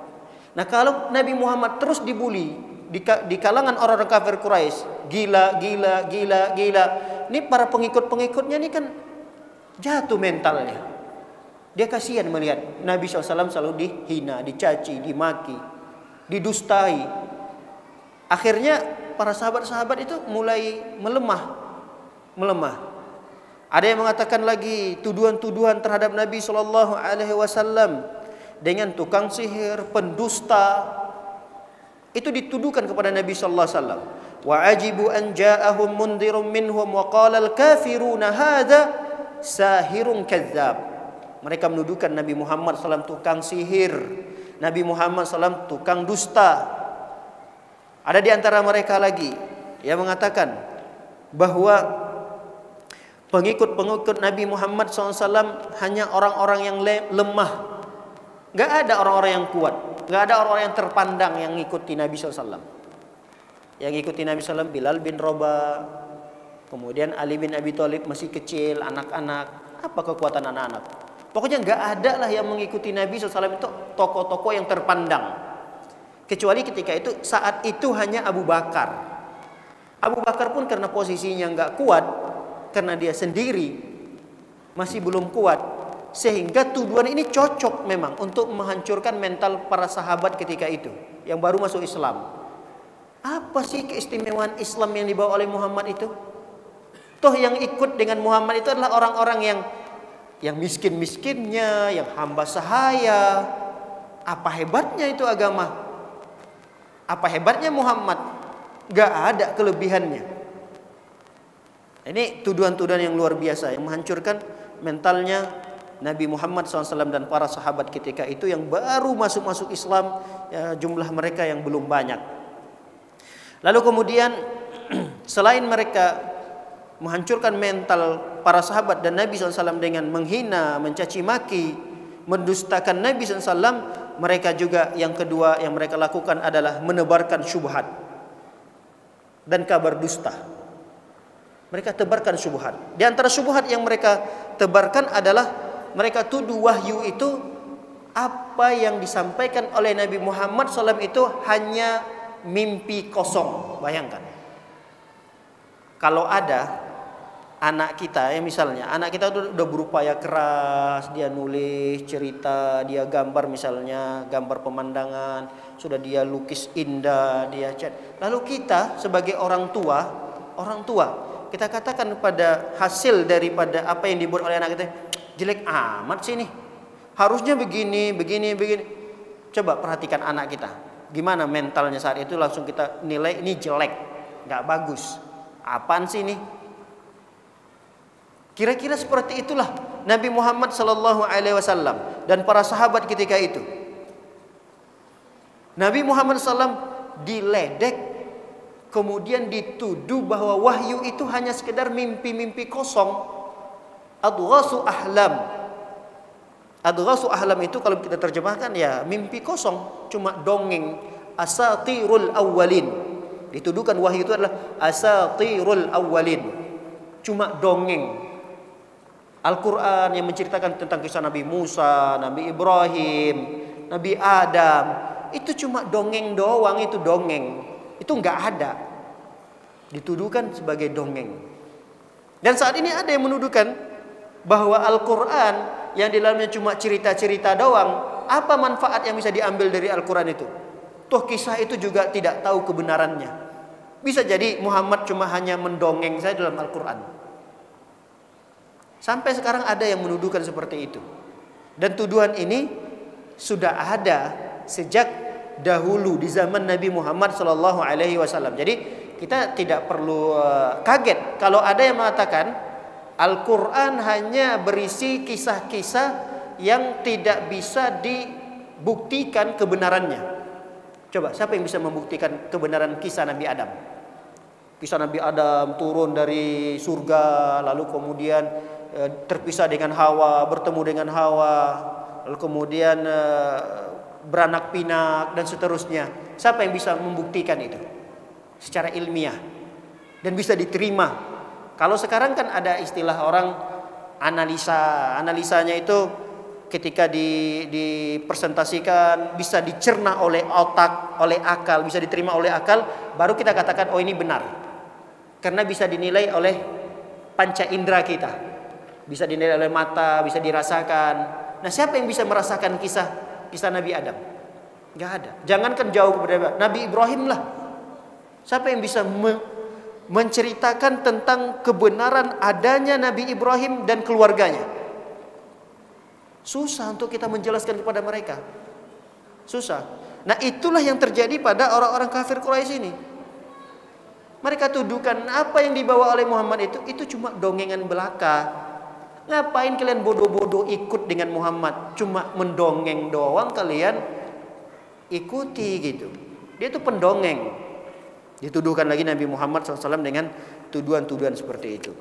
Nah, kalau Nabi Muhammad terus dibully, di kalangan orang-orang kafir Quraisy, gila, gila, gila, gila. Ini para pengikut-pengikutnya ini kan jatuh mentalnya. Dia kasihan melihat Nabi SAW selalu dihina, dicaci, dimaki, didustai. Akhirnya para sahabat-sahabat itu mulai melemah. Ada yang mengatakan lagi tuduhan-tuduhan terhadap Nabi SAW dengan tukang sihir, pendusta. Itu dituduhkan kepada Nabi sallallahu alaihi wasallam. Wa ajibu an ja'ahum mundhirun minhum wa qala al-kafiruna hadza sahirun kadzdzab. Mereka menuduhkan Nabi Muhammad SAW tukang sihir, Nabi Muhammad SAW tukang dusta. Ada di antara mereka lagi yang mengatakan bahwa pengikut-pengikut Nabi Muhammad SAW hanya orang-orang yang lemah. Enggak ada orang-orang yang kuat. Enggak ada orang-orang yang terpandang yang ngikuti Nabi SAW. Yang ngikuti Nabi SAW Bilal bin Rabah, kemudian Ali bin Abi Thalib masih kecil, anak-anak. Apa kekuatan anak-anak? Pokoknya enggak ada lah yang mengikuti Nabi SAW itu tokoh-tokoh yang terpandang. Kecuali ketika itu, saat itu hanya Abu Bakar. Abu Bakar pun karena posisinya enggak kuat, karena dia sendiri masih belum kuat, sehingga tuduhan ini cocok memang untuk menghancurkan mental para sahabat ketika itu yang baru masuk Islam. Apa sih keistimewaan Islam yang dibawa oleh Muhammad itu? Toh yang ikut dengan Muhammad itu adalah orang-orang yang miskin-miskinnya, yang hamba sahaya. Apa hebatnya itu agama? Apa hebatnya Muhammad? Gak ada kelebihannya. Ini tuduhan-tuduhan yang luar biasa yang menghancurkan mentalnya Nabi Muhammad SAW dan para sahabat ketika itu yang baru masuk Islam, ya, jumlah mereka yang belum banyak. Lalu kemudian selain mereka menghancurkan mental para sahabat dan Nabi SAW dengan menghina, mencaci maki, mendustakan Nabi SAW, mereka juga yang kedua yang mereka lakukan adalah menebarkan syubhat dan kabar dusta. Mereka tebarkan syubhat. Di antara syubhat yang mereka tebarkan adalah mereka tuduh wahyu itu apa yang disampaikan oleh Nabi Muhammad SAW itu hanya mimpi kosong. Bayangkan, kalau ada anak kita, ya misalnya anak kita udah berupaya keras, dia nulis cerita, dia gambar misalnya, gambar pemandangan, sudah dia lukis indah, dia cat. Lalu kita sebagai orang tua, kita katakan pada hasil daripada apa yang dibuat oleh anak kita, jelek amat sih ini. Harusnya begini. Coba perhatikan anak kita. Gimana mentalnya saat itu, langsung kita nilai ini jelek, nggak bagus. Apaan sih ini? Kira-kira seperti itulah Nabi Muhammad SAW dan para sahabat ketika itu. Nabi Muhammad SAW diledek, kemudian dituduh bahwa wahyu itu hanya sekedar mimpi-mimpi kosong. Adghasu ahlam. Adghasu ahlam itu kalau kita terjemahkan ya mimpi kosong, cuma dongeng. Asatirul awwalin. Dituduhkan wahyu itu adalah asatirul awwalin, cuma dongeng. Al-Quran yang menceritakan tentang kisah Nabi Musa, Nabi Ibrahim, Nabi Adam, itu cuma dongeng doang, itu dongeng. Itu enggak ada. Dituduhkan sebagai dongeng. Dan saat ini ada yang menuduhkan bahwa Al-Quran yang di dalamnya cuma cerita-cerita doang, apa manfaat yang bisa diambil dari Al-Quran itu? Toh kisah itu juga tidak tahu kebenarannya. Bisa jadi Muhammad cuma hanya mendongeng saja dalam Al-Quran. Sampai sekarang ada yang menuduhkan seperti itu. Dan tuduhan ini sudah ada sejak dahulu di zaman Nabi Muhammad SAW. Jadi kita tidak perlu kaget kalau ada yang mengatakan Al-Quran hanya berisi kisah-kisah yang tidak bisa dibuktikan kebenarannya. Coba siapa yang bisa membuktikan kebenaran kisah Nabi Adam? Kisah Nabi Adam turun dari surga, lalu kemudian terpisah dengan Hawa, bertemu dengan Hawa, lalu kemudian beranak pinak dan seterusnya. Siapa yang bisa membuktikan itu secara ilmiah dan bisa diterima? Kalau sekarang kan ada istilah orang analisanya itu ketika dipresentasikan bisa dicerna oleh otak, oleh akal, bisa diterima oleh akal, baru kita katakan oh ini benar. Karena bisa dinilai oleh panca indera kita. Bisa dinilai oleh mata, bisa dirasakan. Nah, siapa yang bisa merasakan kisah Nabi Adam? Enggak ada. Jangankan jauh kepada Nabi Ibrahim lah. Siapa yang bisa menceritakan tentang kebenaran adanya Nabi Ibrahim dan keluarganya? Susah untuk kita menjelaskan kepada mereka. Susah. Nah, itulah yang terjadi pada orang-orang kafir Quraisy ini. Mereka tuduhkan apa yang dibawa oleh Muhammad itu cuma dongengan belaka. Ngapain kalian bodoh-bodoh ikut dengan Muhammad? Cuma mendongeng doang kalian ikuti gitu. Dia itu pendongeng. Dituduhkan lagi Nabi Muhammad SAW dengan tuduhan-tuduhan seperti itu.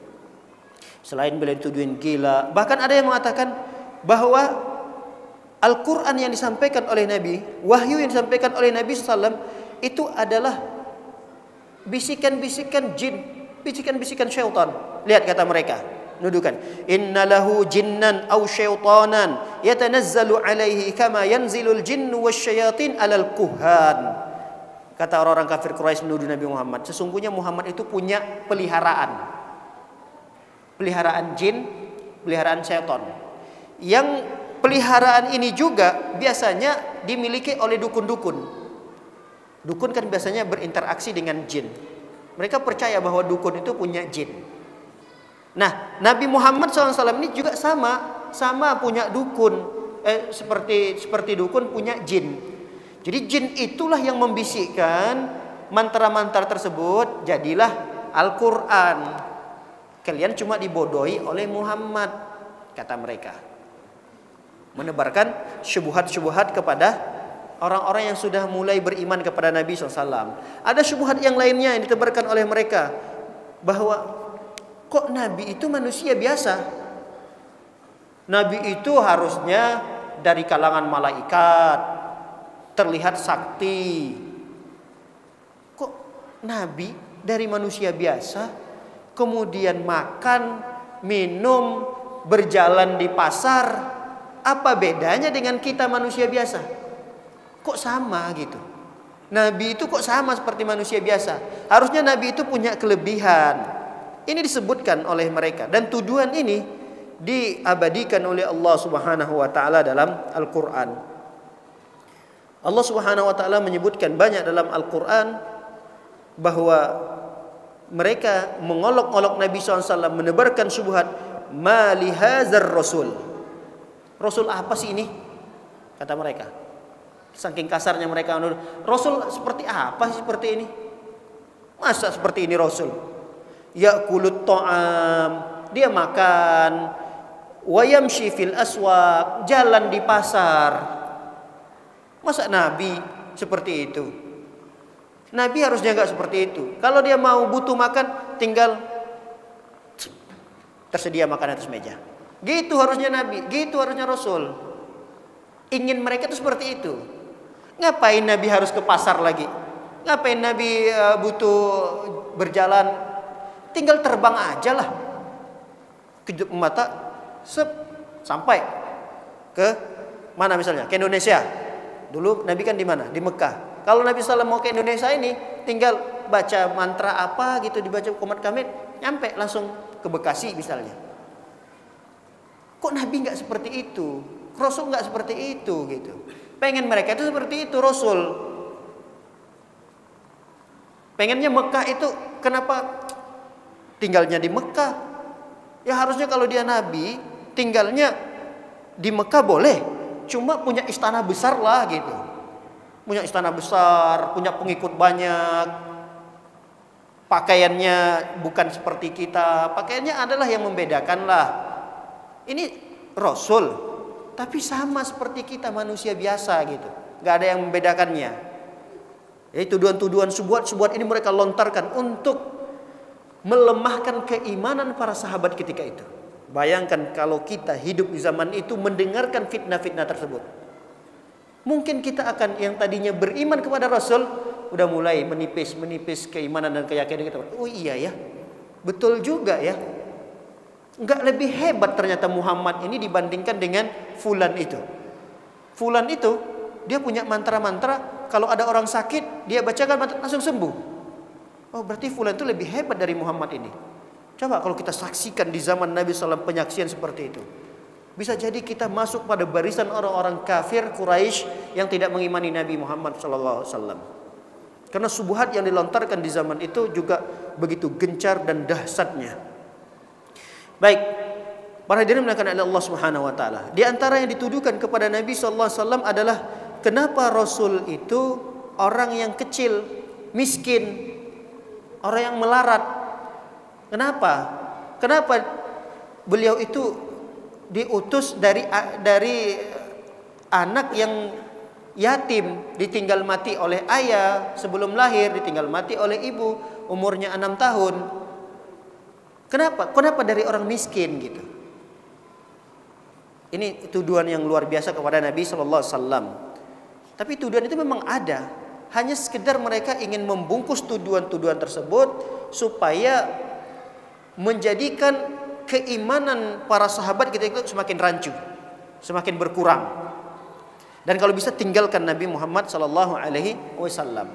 Selain beliau dituduhin gila, bahkan ada yang mengatakan bahwa Al-Quran yang disampaikan oleh Nabi, wahyu yang disampaikan oleh Nabi SAW itu adalah bisikan-bisikan jin, bisikan-bisikan syaitan. Lihat kata mereka, nuduhkan, innalahu jinnan aw syaitanan yatanazzalu alaihi kama yanzilul jinnu wasyayatin alal kuhan. Kata orang-orang kafir Quraisy menuduh Nabi Muhammad, sesungguhnya Muhammad itu punya peliharaan jin, peliharaan syaitan. Yang peliharaan ini juga biasanya dimiliki oleh dukun-dukun. Dukun kan biasanya berinteraksi dengan jin. Mereka percaya bahwa dukun itu punya jin. Nah, Nabi Muhammad SAW ini juga sama punya dukun. Seperti dukun punya jin. Jadi jin itulah yang membisikkan mantra-mantra tersebut. Jadilah Al-Quran. Kalian cuma dibodohi oleh Muhammad, kata mereka. Menebarkan syubhat-syubhat kepada orang-orang yang sudah mulai beriman kepada Nabi SAW. Ada syubhat yang lainnya yang ditebarkan oleh mereka, bahwa kok Nabi itu manusia biasa? Nabi itu harusnya dari kalangan malaikat, terlihat sakti. Kok Nabi dari manusia biasa, kemudian makan, minum, berjalan di pasar? Apa bedanya dengan kita manusia biasa? Kok sama gitu? Nabi itu kok sama seperti manusia biasa? Harusnya Nabi itu punya kelebihan. Ini disebutkan oleh mereka, dan tuduhan ini diabadikan oleh Allah Subhanahu wa taala dalam Al-Qur'an. Allah Subhanahu wa taala menyebutkan banyak dalam Al-Qur'an bahwa mereka mengolok-olok Nabi SAW, menebarkan syubhat, ma li hadzal rasul. Rasul apa sih ini? Kata mereka. Saking kasarnya mereka menuduh, Rasul seperti apa sih seperti ini? Masa seperti ini Rasul? Ya'kulut ta'am, dia makan, wa yamshi fil aswaq, jalan di pasar. Masa Nabi seperti itu? Nabi harusnya enggak seperti itu. Kalau dia mau butuh makan, tinggal tersedia makan atas meja. Gitu harusnya Nabi, gitu harusnya Rasul. Ingin mereka itu seperti itu. Ngapain Nabi harus ke pasar lagi? Ngapain Nabi butuh berjalan? Tinggal terbang aja lah. Kejap mata, sampai ke mana misalnya? Ke Indonesia. Dulu Nabi kan di mana? Di Mekah. Kalau Nabi SAW mau ke Indonesia ini, tinggal baca mantra apa gitu, dibaca komat kamit, nyampe langsung ke Bekasi misalnya. Kok Nabi nggak seperti itu? Rasul nggak seperti itu gitu. Pengen mereka itu seperti itu Rasul. Pengennya Mekah itu, kenapa tinggalnya di Mekah? Ya harusnya kalau dia Nabi, tinggalnya di Mekah boleh. Cuma punya istana besar lah gitu. Punya istana besar, punya pengikut banyak. Pakaiannya bukan seperti kita. Pakaiannya adalah yang membedakan lah. Ini Rasul, tapi sama seperti kita manusia biasa gitu. Gak ada yang membedakannya. Jadi tuduhan-tuduhan subuhat ini mereka lontarkan untuk melemahkan keimanan para sahabat ketika itu. Bayangkan kalau kita hidup di zaman itu mendengarkan fitnah-fitnah tersebut. Mungkin kita akan yang tadinya beriman kepada Rasul udah mulai menipis keimanan dan keyakinan kita. Oh iya ya, betul juga ya. Enggak lebih hebat ternyata Muhammad ini dibandingkan dengan fulan itu. Fulan itu dia punya mantra-mantra, kalau ada orang sakit dia bacakan mantra langsung sembuh. Oh, berarti fulan itu lebih hebat dari Muhammad ini. Coba kalau kita saksikan di zaman Nabi SAW penyaksian seperti itu, bisa jadi kita masuk pada barisan orang-orang kafir Quraisy yang tidak mengimani Nabi Muhammad SAW. Karena subuhat yang dilontarkan di zaman itu juga begitu gencar dan dahsyatnya. Baik, para hadirin dimuliakan oleh Allah Subhanahu wa taala. Di antara yang dituduhkan kepada Nabi sallallahu alaihi wasallam adalah kenapa Rasul itu orang yang kecil, miskin, orang yang melarat. Kenapa? Kenapa beliau itu diutus dari anak yang yatim, ditinggal mati oleh ayah sebelum lahir, ditinggal mati oleh ibu, umurnya 6 tahun. Kenapa? Kenapa dari orang miskin gitu? Ini tuduhan yang luar biasa kepada Nabi sallallahu alaihi wasallam. Tapi tuduhan itu memang ada. Hanya sekedar mereka ingin membungkus tuduhan-tuduhan tersebut supaya menjadikan keimanan para sahabat kita itu semakin rancu, semakin berkurang. Dan kalau bisa tinggalkan Nabi Muhammad sallallahu alaihi wasallam.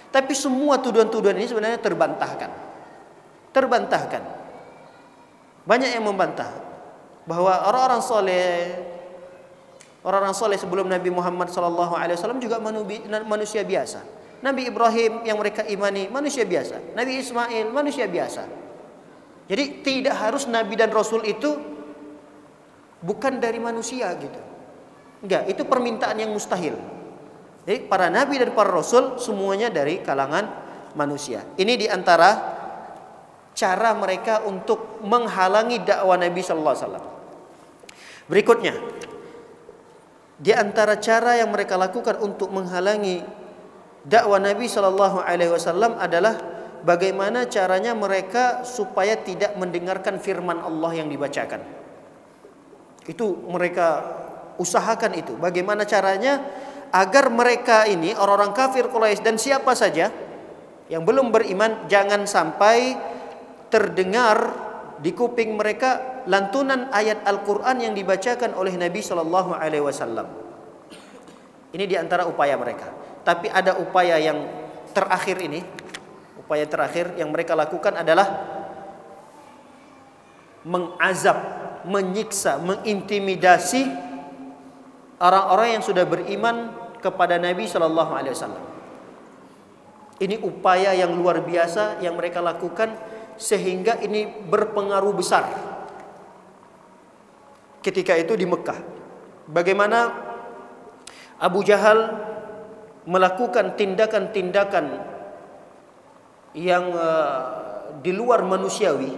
Tapi semua tuduhan-tuduhan ini sebenarnya terbantahkan. Terbantahkan. Banyak yang membantah bahwa orang-orang soleh sebelum Nabi Muhammad sallallahu alaihi wasallam juga manusia biasa. Nabi Ibrahim yang mereka imani manusia biasa. Nabi Ismail manusia biasa. Jadi tidak harus Nabi dan Rasul itu bukan dari manusia gitu. Enggak, itu permintaan yang mustahil. Jadi para Nabi dan para Rasul semuanya dari kalangan manusia. Ini diantara cara mereka untuk menghalangi dakwah Nabi sallallahu alaihi wasallam. Berikutnya, di antara cara yang mereka lakukan untuk menghalangi dakwah Nabi sallallahu alaihi wasallam adalah bagaimana caranya mereka supaya tidak mendengarkan firman Allah yang dibacakan. Itu mereka usahakan itu. Bagaimana caranya agar mereka ini orang-orang kafir Quraisy dan siapa saja yang belum beriman jangan sampai terdengar di kuping mereka lantunan ayat Al-Quran yang dibacakan oleh Nabi Sallallahu Alaihi Wasallam. Ini diantara upaya mereka. Tapi ada upaya yang terakhir ini, upaya terakhir yang mereka lakukan adalah mengazab, menyiksa, mengintimidasi orang-orang yang sudah beriman kepada Nabi Sallallahu Alaihi Wasallam. Ini upaya yang luar biasa yang mereka lakukan sehingga ini berpengaruh besar ketika itu di Mekah. Bagaimana Abu Jahal melakukan tindakan-tindakan yang di luar manusiawi,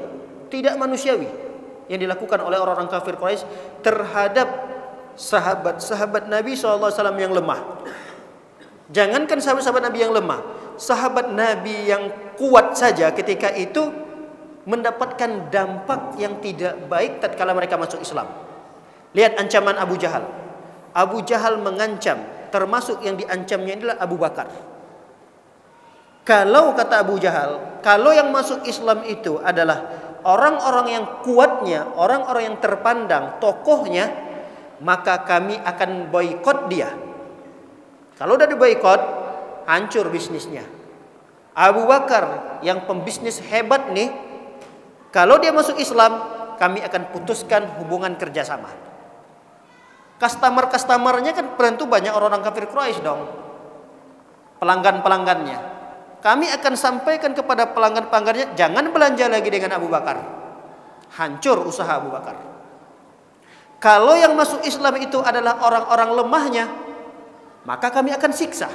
tidak manusiawi yang dilakukan oleh orang-orang kafir Quraisy terhadap sahabat-sahabat Nabi SAW yang lemah. Jangankan sahabat-sahabat Nabi yang lemah, sahabat Nabi yang kuat saja ketika itu mendapatkan dampak yang tidak baik tatkala mereka masuk Islam. Lihat ancaman Abu Jahal. Abu Jahal mengancam, termasuk yang diancamnya adalah Abu Bakar. Kalau kata Abu Jahal, kalau yang masuk Islam itu adalah orang-orang yang kuatnya, orang-orang yang terpandang, tokohnya, maka kami akan boikot dia. Kalau udah diboikot, hancur bisnisnya. Abu Bakar yang pembisnis hebat nih, kalau dia masuk Islam, kami akan putuskan hubungan kerjasama. Customer-customernya kan tentu banyak orang-orang kafir Quraisy dong. Pelanggan-pelanggannya. Kami akan sampaikan kepada pelanggan-pelanggannya, jangan belanja lagi dengan Abu Bakar. Hancur usaha Abu Bakar. Kalau yang masuk Islam itu adalah orang-orang lemahnya, maka kami akan siksa.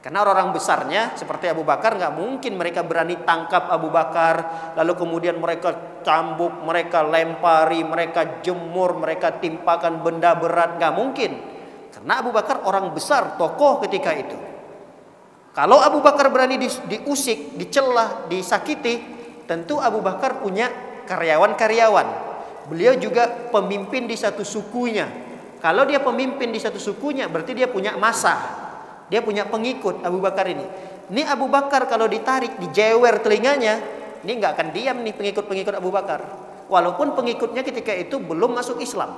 Karena orang besarnya seperti Abu Bakar nggak mungkin mereka berani tangkap Abu Bakar, lalu kemudian mereka cambuk, mereka lempari, mereka jemur, mereka timpakan benda berat, nggak mungkin. Karena Abu Bakar orang besar, tokoh ketika itu. Kalau Abu Bakar berani diusik, dicelah, disakiti, tentu Abu Bakar punya karyawan-karyawan. Beliau juga pemimpin di satu sukunya. Kalau dia pemimpin di satu sukunya, berarti dia punya massa. Dia punya pengikut Abu Bakar ini. Ini Abu Bakar kalau ditarik, dijewer telinganya, ini nggak akan diam nih pengikut-pengikut Abu Bakar. walaupun pengikutnya ketika itu belum masuk Islam.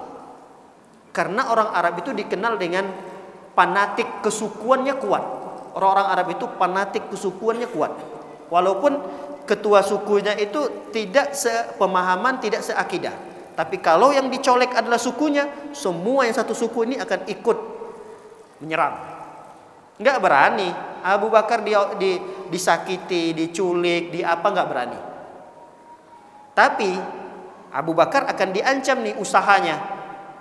Karena orang Arab itu dikenal dengan fanatik kesukuannya kuat. Orang-orang Arab itu fanatik kesukuannya kuat. Walaupun ketua sukunya itu tidak sepemahaman, tidak seakidah. Tapi kalau yang dicolek adalah sukunya, semua yang satu suku ini akan ikut menyerang. Enggak berani. Abu Bakar disakiti, diculik, enggak berani. Tapi Abu Bakar akan diancam nih usahanya,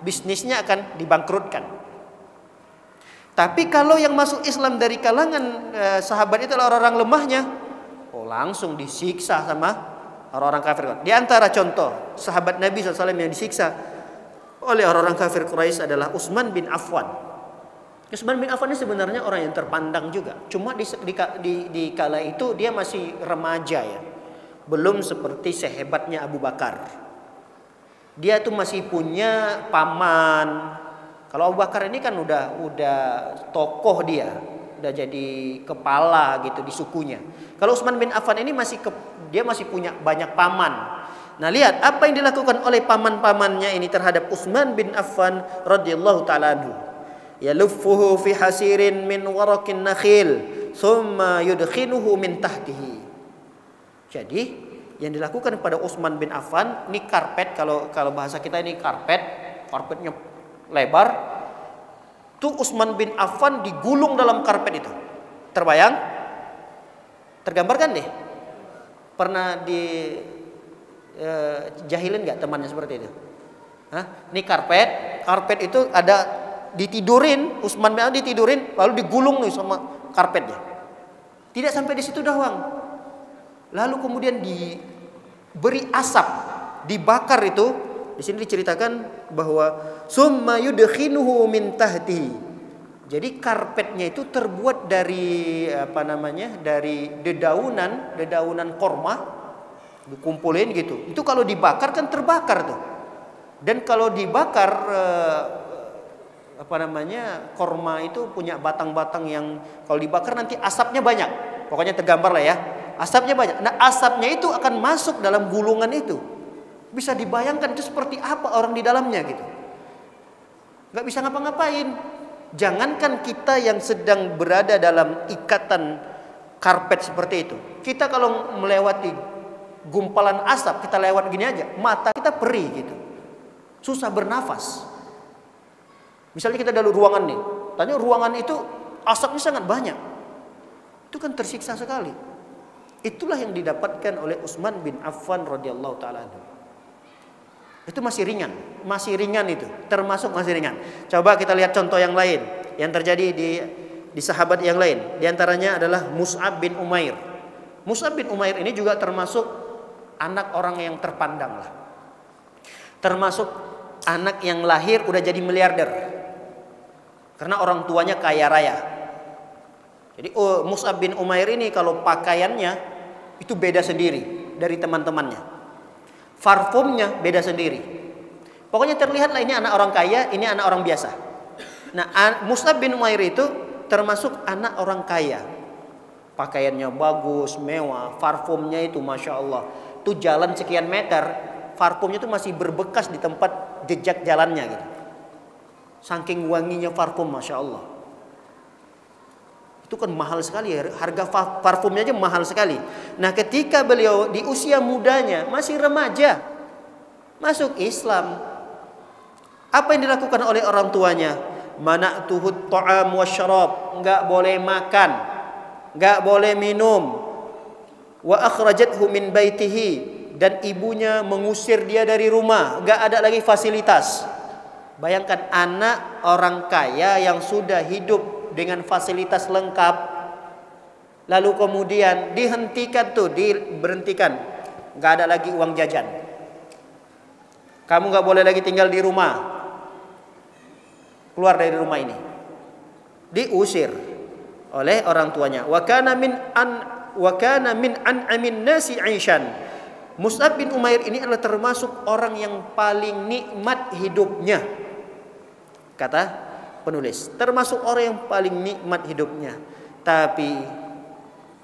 bisnisnya akan dibangkrutkan. Tapi kalau yang masuk Islam dari kalangan sahabat itu adalah orang-orang lemahnya, langsung disiksa sama orang-orang kafir. Di antara contoh sahabat Nabi SAW yang disiksa oleh orang-orang kafir Quraisy adalah Utsman bin Affan. Utsman bin Affan ini sebenarnya orang yang terpandang juga. Cuma di kala itu dia masih remaja ya. Belum seperti sehebatnya Abu Bakar. Dia tuh masih punya paman. Kalau Abu Bakar ini kan udah tokoh dia. Udah jadi kepala gitu di sukunya. Kalau Utsman bin Affan ini dia masih punya banyak paman. Nah, lihat apa yang dilakukan oleh paman-pamannya ini terhadap Utsman bin Affan radhiyallahu taala anhu. Yaluffuhu fi hasirin min waraqin nakhil, thumma yudkhinuhu min tahtihi. Jadi, yang dilakukan pada Utsman bin Affan ini karpet, kalau bahasa kita ini karpetnya lebar. Tuh Utsman bin Affan digulung dalam karpet itu. Terbayang? Tergambarkan deh. Pernah di jahilin nggak temannya seperti itu? Ini karpet itu ada ditidurin, Utsman bin Affan ditidurin, lalu digulung nih sama karpetnya. Tidak sampai di situ doang. Lalu kemudian diberi asap, dibakar itu. Di sini diceritakan bahwa summa yudkhinuhu min tahti. Jadi karpetnya itu terbuat dari dari dedaunan korma, dikumpulin gitu. Itu kalau dibakar kan terbakar tuh. Dan kalau dibakar korma itu punya batang-batang yang kalau dibakar nanti asapnya banyak. Pokoknya tergambar lah ya. Asapnya banyak. Nah, asapnya itu akan masuk dalam gulungan itu. Bisa dibayangkan itu seperti apa orang di dalamnya gitu. Gak bisa ngapa-ngapain. Jangankan kita yang sedang berada dalam ikatan karpet seperti itu. Kita kalau melewati gumpalan asap, kita lewat gini aja, mata kita perih gitu. Susah bernafas. Misalnya kita dalam ruangan nih, tanya ruangan itu asapnya sangat banyak. Itu kan tersiksa sekali. Itulah yang didapatkan oleh Utsman bin Affan radhiyallahu taala anhu. Itu masih ringan itu, termasuk masih ringan. Coba kita lihat contoh yang lain yang terjadi di sahabat yang lain. Di antaranya adalah Mus'ab bin Umair. Mus'ab bin Umair ini juga termasuk anak orang yang terpandang lah. Termasuk anak yang lahir udah jadi miliarder. Karena orang tuanya kaya raya. Jadi Mus'ab bin Umair ini kalau pakaiannya itu beda sendiri dari teman-temannya. Parfumnya beda sendiri. Pokoknya terlihatlah ini anak orang kaya, ini anak orang biasa. Nah, Mus'ab bin Umair itu termasuk anak orang kaya. Pakaiannya bagus, mewah, parfumnya itu Masya Allah. Itu jalan sekian meter, parfumnya itu masih berbekas di tempat jejak jalannya gitu. Saking wanginya parfum Masya Allah. Itu kan mahal sekali ya, harga parfumnya aja mahal sekali. Nah, ketika beliau di usia mudanya, masih remaja, masuk Islam, apa yang dilakukan oleh orang tuanya? Mana'tuhut ta'am wasyarab, enggak boleh makan, enggak boleh minum. Wa akhrajathu min baitihi, dan ibunya mengusir dia dari rumah, enggak ada lagi fasilitas. Bayangkan anak orang kaya yang sudah hidup dengan fasilitas lengkap, lalu kemudian diberhentikan, nggak ada lagi uang jajan. Kamu nggak boleh lagi tinggal di rumah, keluar dari rumah ini, diusir oleh orang tuanya. Wa kana min an'amin nasi 'aishan. Mus'ab bin Umair ini adalah termasuk orang yang paling nikmat hidupnya, kata penulis, termasuk orang yang paling nikmat hidupnya. Tapi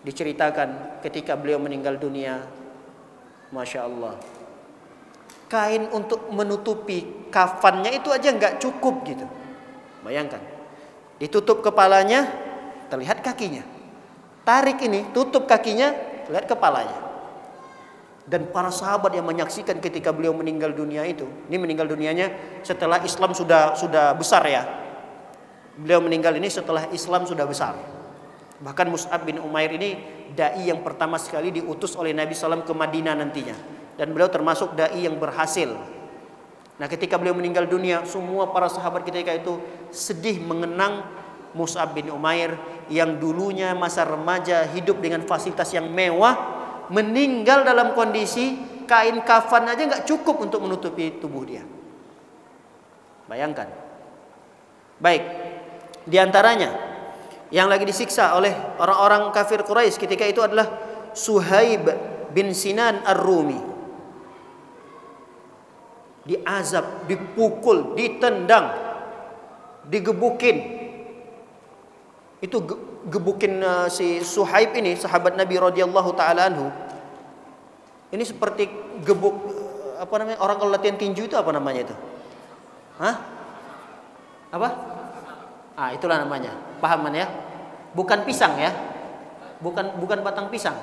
diceritakan ketika beliau meninggal dunia, Masya Allah, kain untuk menutupi kafannya itu aja nggak cukup gitu. Bayangkan, ditutup kepalanya, terlihat kakinya. Tarik ini, tutup kakinya, terlihat kepalanya. Dan para sahabat yang menyaksikan ketika beliau meninggal dunia itu, ini meninggal dunianya setelah Islam sudah besar ya. Beliau meninggal ini setelah Islam sudah besar. Bahkan Mus'ab bin Umair ini dai yang pertama sekali diutus oleh Nabi SAW ke Madinah nantinya. Dan beliau termasuk dai yang berhasil. Nah, ketika beliau meninggal dunia, semua para sahabat ketika itu sedih mengenang Mus'ab bin Umair yang dulunya masa remaja hidup dengan fasilitas yang mewah, meninggal dalam kondisi kain kafan aja nggak cukup untuk menutupi tubuh dia. Bayangkan. Baik, di antaranya yang lagi disiksa oleh orang-orang kafir Quraisy ketika itu adalah Suhaib bin Sinan Ar-Rumi. Diazab, dipukul, ditendang, digebukin. Itu gebukin si Suhaib ini, sahabat Nabi radhiyallahu taala anhu. Ini seperti gebuk orang kalau latihan tinju itu apa namanya itu? Hah? Apa? Itulah namanya. Pahaman ya? Bukan pisang ya. Bukan batang pisang.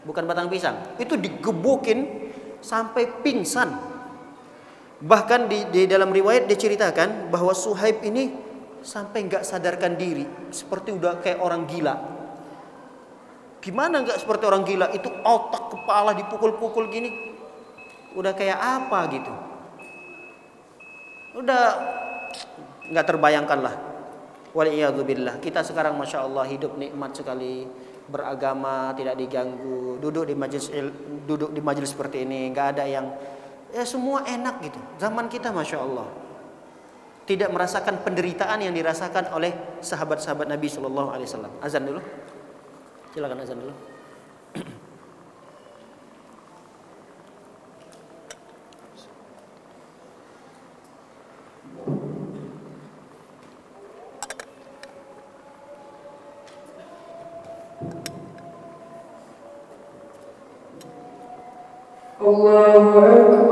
Bukan batang pisang. Itu digebukin sampai pingsan. Bahkan di dalam riwayat diceritakan bahwa Suhaib ini sampai nggak sadarkan diri, seperti udah kayak orang gila. Gimana nggak seperti orang gila? Itu otak kepala dipukul-pukul gini, udah kayak apa gitu. Udah nggak terbayangkan lah. Waliyadzubillah. Kita sekarang masya Allah hidup nikmat sekali, beragama tidak diganggu, duduk di majelis seperti ini, nggak ada yang semua enak gitu. Zaman kita masya Allah tidak merasakan penderitaan yang dirasakan oleh sahabat-sahabat Nabi Shallallahu Alaihi Wasallam. Azan dulu, silakan azan dulu. Allahu Akbar,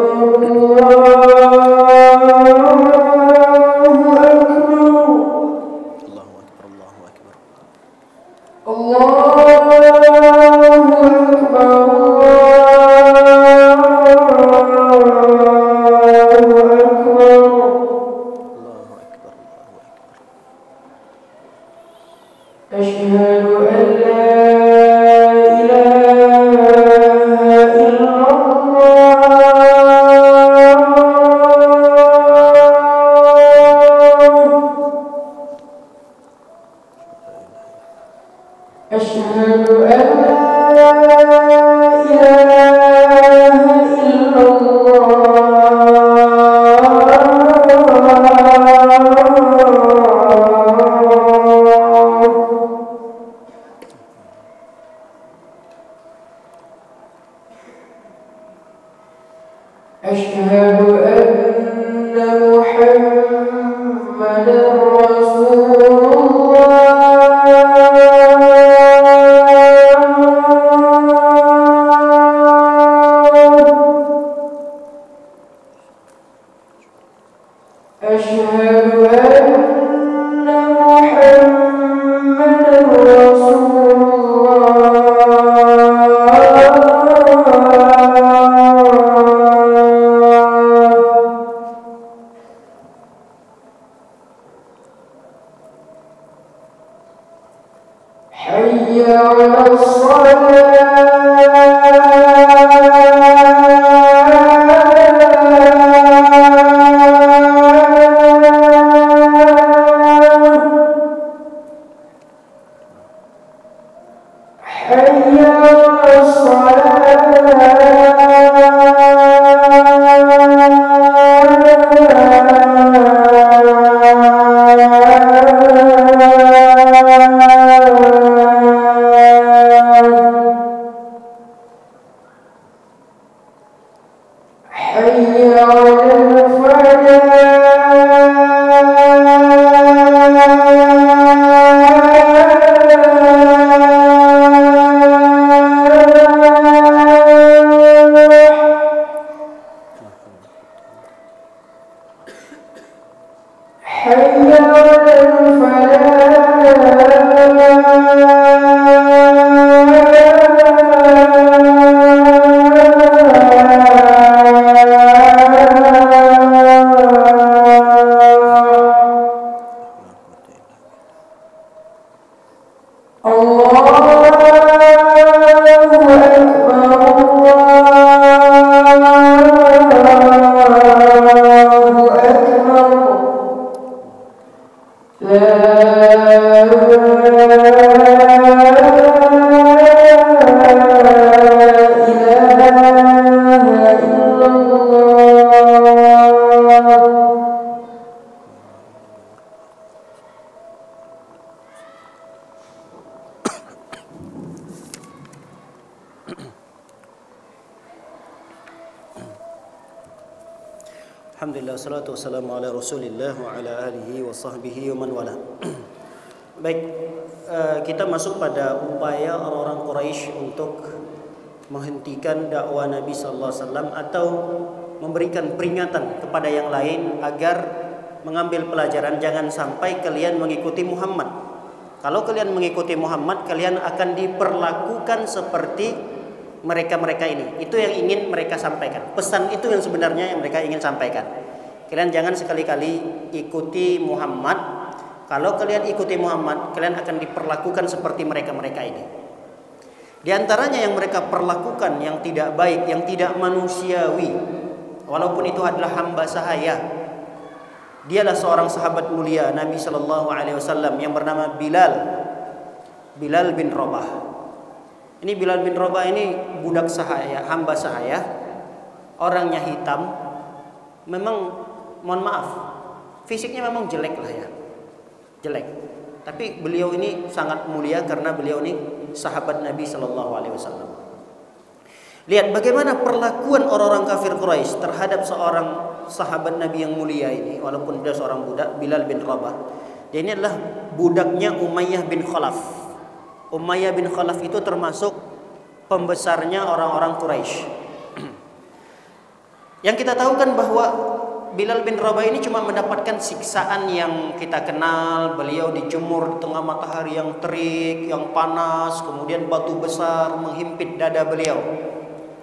Alhamdulillah, salatu wassalamu ala rasulillah wa ala alihi wa sahbihi wa man wala. Baik, kita masuk pada upaya orang-orang Quraisy untuk menghentikan dakwah Nabi sallallahu alaihi wasallam atau memberikan peringatan kepada yang lain agar mengambil pelajaran, jangan sampai kalian mengikuti Muhammad. Kalau kalian mengikuti Muhammad, kalian akan diperlakukan seperti mereka-mereka ini. Itu yang ingin mereka sampaikan. Pesan itu yang sebenarnya yang mereka ingin sampaikan. Kalian jangan sekali-kali ikuti Muhammad. Kalau kalian ikuti Muhammad, kalian akan diperlakukan seperti mereka-mereka ini. Di antaranya yang mereka perlakukan yang tidak baik, yang tidak manusiawi, walaupun itu adalah hamba sahaya. Dialah seorang sahabat mulia Nabi sallallahu alaihi wasallam yang bernama Bilal bin Rabah. Ini Bilal bin Rabah ini budak sahaya, hamba sahaya, orangnya hitam. Memang mohon maaf, fisiknya memang jelek lah ya, jelek. Tapi beliau ini sangat mulia karena beliau ini sahabat Nabi Shallallahu Alaihi Wasallam. Lihat bagaimana perlakuan orang-orang kafir Quraisy terhadap seorang sahabat Nabi yang mulia ini, walaupun dia seorang budak, Bilal bin Rabah. Dia ini adalah budaknya Umayyah bin Khalaf. Umayyah bin Khalaf itu termasuk pembesarnya orang-orang Quraisy. Yang kita tahu kan bahwa Bilal bin Rabah ini cuma mendapatkan siksaan yang kita kenal. Beliau dijemur di tengah matahari yang terik, yang panas, kemudian batu besar menghimpit dada beliau.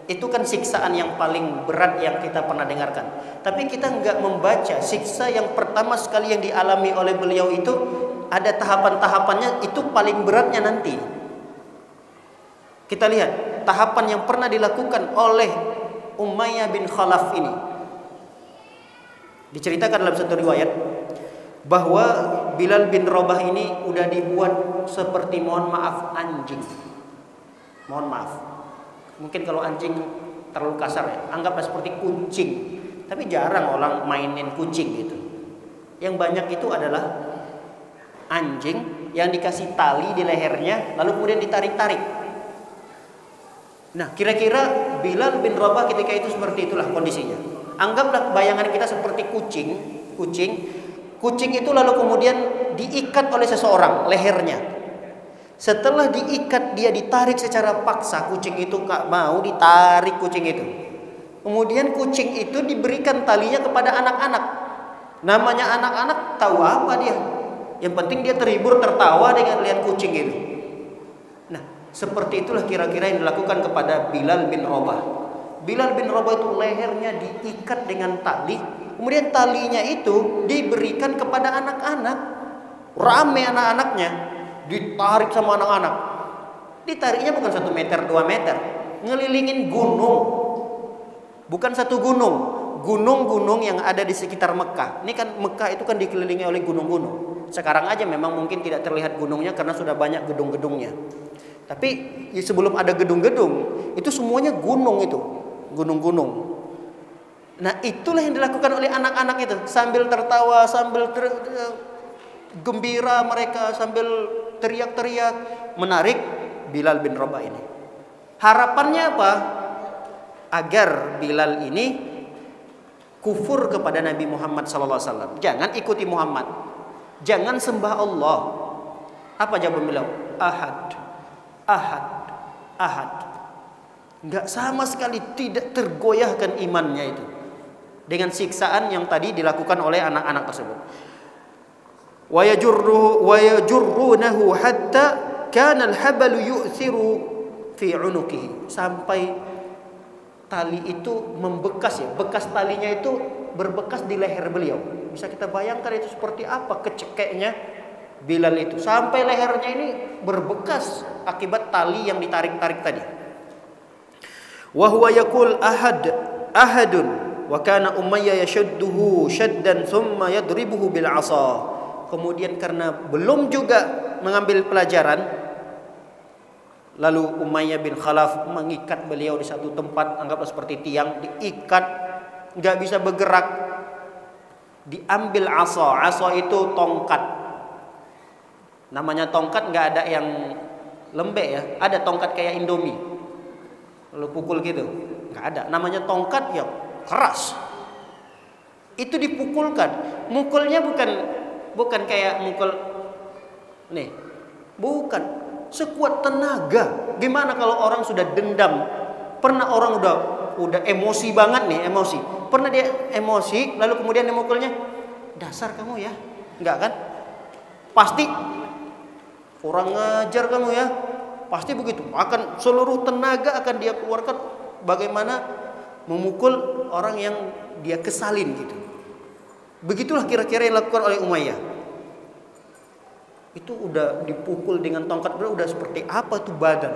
Itu kan siksaan yang paling berat yang kita pernah dengarkan. Tapi kita nggak membaca siksa yang pertama sekali yang dialami oleh beliau itu ada tahapan-tahapannya, itu paling beratnya nanti. Kita lihat tahapan yang pernah dilakukan oleh Umayyah bin Khalaf ini. Diceritakan dalam satu riwayat bahwa Bilal bin Rabah ini udah dibuat seperti, mohon maaf, anjing. Mohon maaf. Mungkin kalau anjing terlalu kasar ya, anggaplah seperti kucing. Tapi jarang orang mainin kucing gitu. Yang banyak itu adalah anjing yang dikasih tali di lehernya lalu kemudian ditarik-tarik. Nah, kira-kira Bilal bin Rabah ketika itu seperti itulah kondisinya. Anggaplah bayangan kita seperti kucing itu lalu kemudian diikat oleh seseorang lehernya. Setelah diikat, dia ditarik secara paksa. Kucing itu gak mau ditarik kucing itu. Kemudian kucing itu diberikan talinya kepada anak-anak. Namanya anak-anak tahu apa dia? Yang penting dia terhibur, tertawa dengan lihat kucing itu. Nah, seperti itulah kira-kira yang dilakukan kepada Bilal bin Rabah. Bilal bin Rabah itu lehernya diikat dengan tali. Kemudian talinya itu diberikan kepada anak-anak. Rame anak-anaknya. Ditarik sama anak-anak. Ditariknya bukan 1 meter, 2 meter. Ngelilingin gunung. Bukan satu gunung. Gunung-gunung yang ada di sekitar Mekah. Ini kan Mekah itu kan dikelilingi oleh gunung-gunung. Sekarang aja memang mungkin tidak terlihat gunungnya karena sudah banyak gedung-gedungnya. Tapi sebelum ada gedung-gedung, itu semuanya gunung itu. Gunung-gunung. Nah, itulah yang dilakukan oleh anak-anak itu. Sambil tertawa, sambil gembira mereka, sambil teriak-teriak, menarik Bilal bin Rabah ini. Harapannya apa? Agar Bilal ini kufur kepada Nabi Muhammad SAW. Jangan ikuti Muhammad. Jangan sembah Allah. Apa jawaban beliau? Ahad. Ahad. Ahad. Enggak sama sekali, tidak tergoyahkan imannya itu. Dengan siksaan yang tadi dilakukan oleh anak-anak tersebut. Wa yajurrunahu hatta kana al-habalu yu'thiru fi 'unuqihi. Sampai tali itu membekas ya, bekas talinya itu berbekas di leher beliau. Bisa kita bayangkan itu seperti apa kecekeknya Bilal itu. Sampai lehernya ini berbekas akibat tali yang ditarik-tarik tadi. Wa huwa yaqul ahadun wa kana Umayyah yashudduhu shaddan thumma yadribuhu bil 'asa. kemudian karena belum juga mengambil pelajaran, lalu Umayyah bin Khalaf mengikat beliau di satu tempat, anggaplah seperti tiang, diikat, nggak bisa bergerak. Diambil asa itu tongkat. Namanya tongkat, nggak ada yang lembek ya, ada tongkat kayak Indomie, lalu pukul gitu, nggak ada. Namanya tongkat ya keras. Itu dipukulkan, mukulnya bukan kayak mukul nih, bukan, sekuat tenaga. Gimana kalau orang sudah dendam, pernah orang udah emosi banget nih, pernah dia emosi lalu kemudian dimukulnya, dasar kamu ya, enggak kan? Pasti kurang ngajar kamu ya, pasti begitu. Akan seluruh tenaga akan dia keluarkan bagaimana memukul orang yang dia kesalin gitu. Begitulah kira-kira yang dilakukan oleh Umayyah. Itu udah dipukul dengan tongkat, udah seperti apa tuh badan?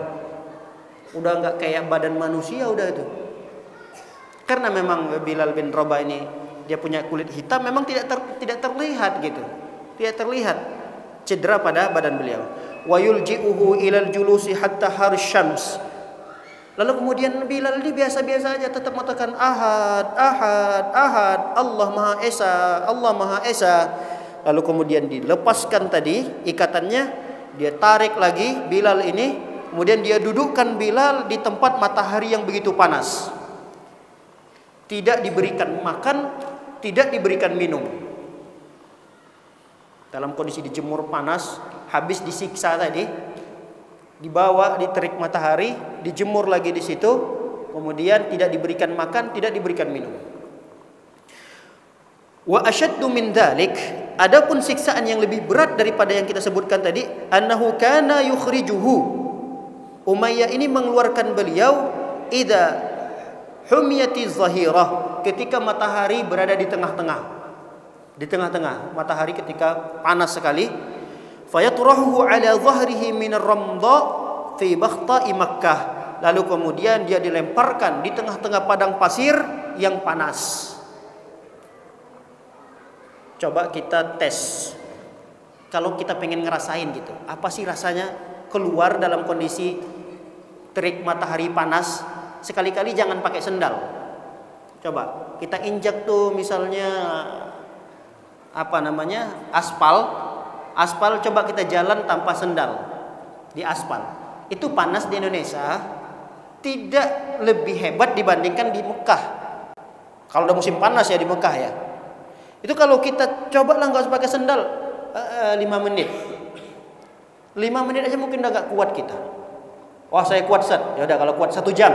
Udah nggak kayak badan manusia udah itu. Karena memang Bilal bin Rabah ini dia punya kulit hitam, memang tidak terlihat gitu. Tidak terlihat cedera pada badan beliau. Wa yulji'uhu ilal julusi hatta harsyams. Lalu kemudian Bilal ini biasa-biasa aja tetap mengatakan ahad, ahad, ahad, Allah Maha Esa, Allah Maha Esa. Lalu kemudian dilepaskan tadi ikatannya, dia tarik lagi Bilal ini, kemudian dia dudukkan Bilal di tempat matahari yang begitu panas. Tidak diberikan makan, tidak diberikan minum. Dalam kondisi dijemur panas, habis disiksa tadi, dibawa diterik matahari, dijemur lagi di situ, kemudian tidak diberikan makan, tidak diberikan minum. Wa asyaddu min dzalik, adapun siksaan yang lebih berat daripada yang kita sebutkan tadi, annahu kana yukhrijuhu. Umayyah ini mengeluarkan beliau idza humiyati zahirah, ketika matahari berada di tengah-tengah. Di tengah-tengah matahari ketika panas sekali. Fayaturahu ala zahrihi min ar-ramdha fi bakhta'i Makkah. Lalu kemudian dia dilemparkan di tengah-tengah padang pasir yang panas. Coba kita tes. Kalau kita pengen ngerasain gitu, apa sih rasanya keluar dalam kondisi terik matahari panas? Sekali-kali jangan pakai sendal. Coba kita injak tuh misalnya aspal, coba kita jalan tanpa sendal di aspal. Itu panas di Indonesia tidak lebih hebat dibandingkan di Mekah. Kalau udah musim panas ya di Mekah ya. Itu kalau kita coba lah nggak usah pakai sendal 5 menit. 5 menit aja mungkin udah gak kuat kita. Wah saya kuat set. Ya udah kalau kuat 1 jam.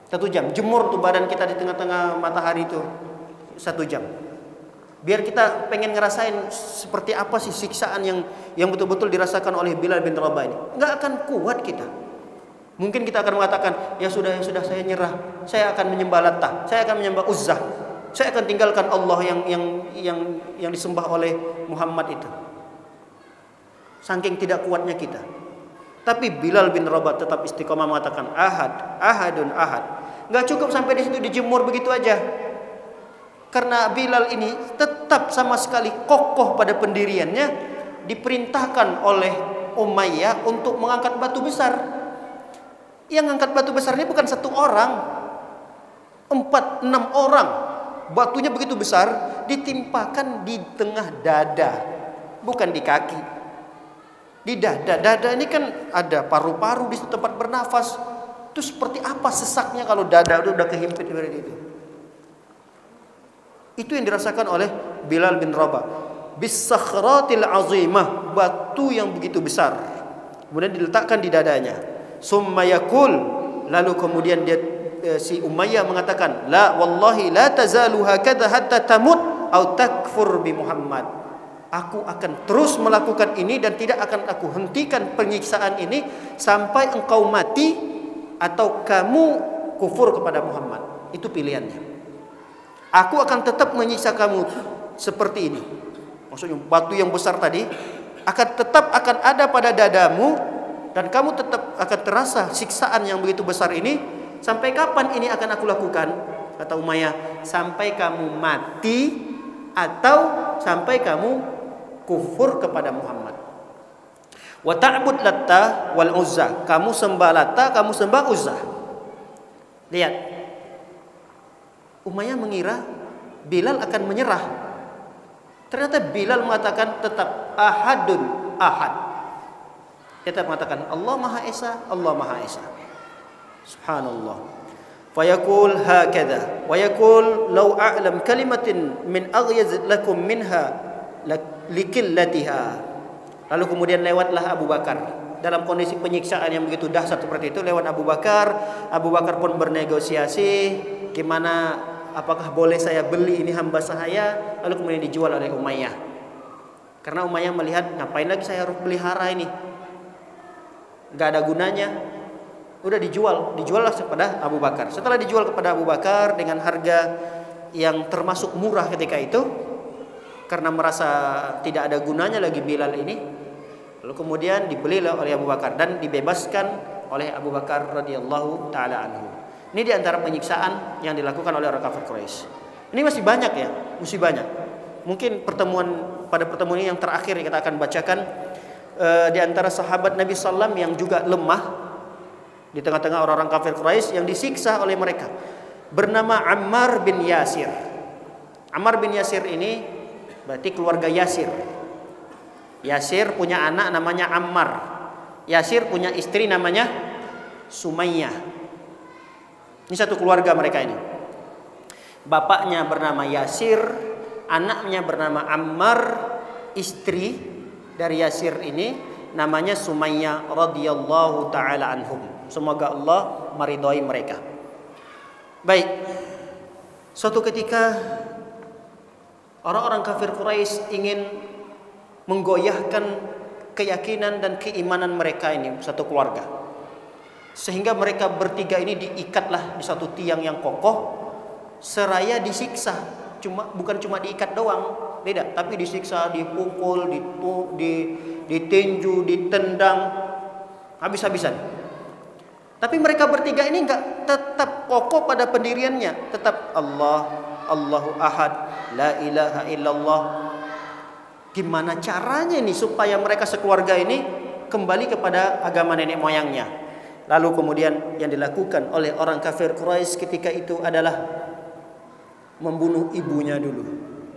1 jam jemur tuh badan kita di tengah-tengah matahari itu 1 jam. Biar kita pengen ngerasain seperti apa sih siksaan yang betul-betul dirasakan oleh Bilal bin Rabah ini. Nggak akan kuat kita. Mungkin kita akan mengatakan, ya sudah saya nyerah. Saya akan menyembah Latah, saya akan menyembah Uzzah. Saya akan tinggalkan Allah yang disembah oleh Muhammad itu. Saking tidak kuatnya kita. Tapi Bilal bin Rabah tetap istiqomah mengatakan ahad, ahadun ahad. Nggak cukup sampai di situ dijemur begitu aja. Karena Bilal ini tetap sama sekali kokoh pada pendiriannya, diperintahkan oleh Umayyah untuk mengangkat batu besar. Yang angkat batu besar ini bukan 1 orang, 4-6 orang. Batunya begitu besar, ditimpakan di tengah dada, bukan di kaki. Di dada. Dada ini kan ada paru-paru di tempat bernafas. Itu seperti apa sesaknya kalau dada udah kehimpit seperti itu. Itu yang dirasakan oleh Bilal bin Rabah. Bis-sakhratil azimah, batu yang begitu besar. Kemudian diletakkan di dadanya. Summa yakul, lalu kemudian si Umayyah mengatakan, la wallahi la tazalu hakadha hatta tamut au takfur bi Muhammad. Aku akan terus melakukan ini dan tidak akan aku hentikan penyiksaan ini sampai engkau mati atau kamu kufur kepada Muhammad. Itu pilihannya. Aku akan tetap menyiksa kamu seperti ini. Maksudnya batu yang besar tadi tetap akan ada pada dadamu dan kamu tetap akan terasa siksaan yang begitu besar ini. Sampai kapan ini akan aku lakukan? Kata Umayyah, sampai kamu mati atau sampai kamu kufur kepada Muhammad. Wa ta'bud Latta wal Uzza, kamu sembah Latta, kamu sembah Uzza. Lihat, Umayyah mengira Bilal akan menyerah. Ternyata Bilal mengatakan tetap ahadun ahad. Dia tetap mengatakan Allah Maha Esa, Allah Maha Esa. Subhanallah. Fayaqul hakadha wa yaqul law a'lam kalimatin min aghyaz lakum minha likillatiha. Lalu kemudian lewatlah Abu Bakar dalam kondisi penyiksaan yang begitu dahsyat seperti itu. Lewat Abu Bakar pun bernegosiasi, gimana, apakah boleh saya beli ini hamba saya, lalu kemudian dijual oleh Umayyah. Karena Umayyah melihat, ngapain lagi saya harus pelihara ini, nggak ada gunanya. Udah dijuallah kepada Abu Bakar. Setelah dijual kepada Abu Bakar dengan harga yang termasuk murah ketika itu, karena merasa tidak ada gunanya lagi Bilal ini, lalu kemudian dibelilah oleh Abu Bakar dan dibebaskan oleh Abu Bakar radhiyallahu taala anhu. Ini diantara penyiksaan yang dilakukan oleh orang kafir Quraisy. Ini masih banyak ya, masih banyak. Mungkin pada pertemuan ini yang terakhir kita akan bacakan di antara sahabat Nabi sallam yang juga lemah di tengah-tengah orang-orang kafir Quraisy yang disiksa oleh mereka, bernama Ammar bin Yasir. Ammar bin Yasir ini berarti keluarga Yasir. Yasir punya anak namanya Ammar. Yasir punya istri namanya Sumayyah. Ini satu keluarga mereka ini. Bapaknya bernama Yasir, anaknya bernama Ammar, istri dari Yasir ini namanya Sumayyah radhiyallahu taala anhum. Semoga Allah meridhai mereka. Baik. Suatu ketika orang-orang kafir Quraisy ingin menggoyahkan keyakinan dan keimanan mereka ini satu keluarga. Sehingga mereka bertiga ini diikatlah di satu tiang yang kokoh, seraya disiksa. Bukan cuma diikat doang, beda, tapi disiksa, dipukul, ditinju, ditendang habis-habisan. Tapi mereka bertiga ini enggak, tetap kokoh pada pendiriannya, tetap Allahu Ahad, la ilaha illallah. Gimana caranya nih supaya mereka sekeluarga ini kembali kepada agama nenek moyangnya? Lalu kemudian yang dilakukan oleh orang kafir Quraisy ketika itu adalah membunuh ibunya dulu.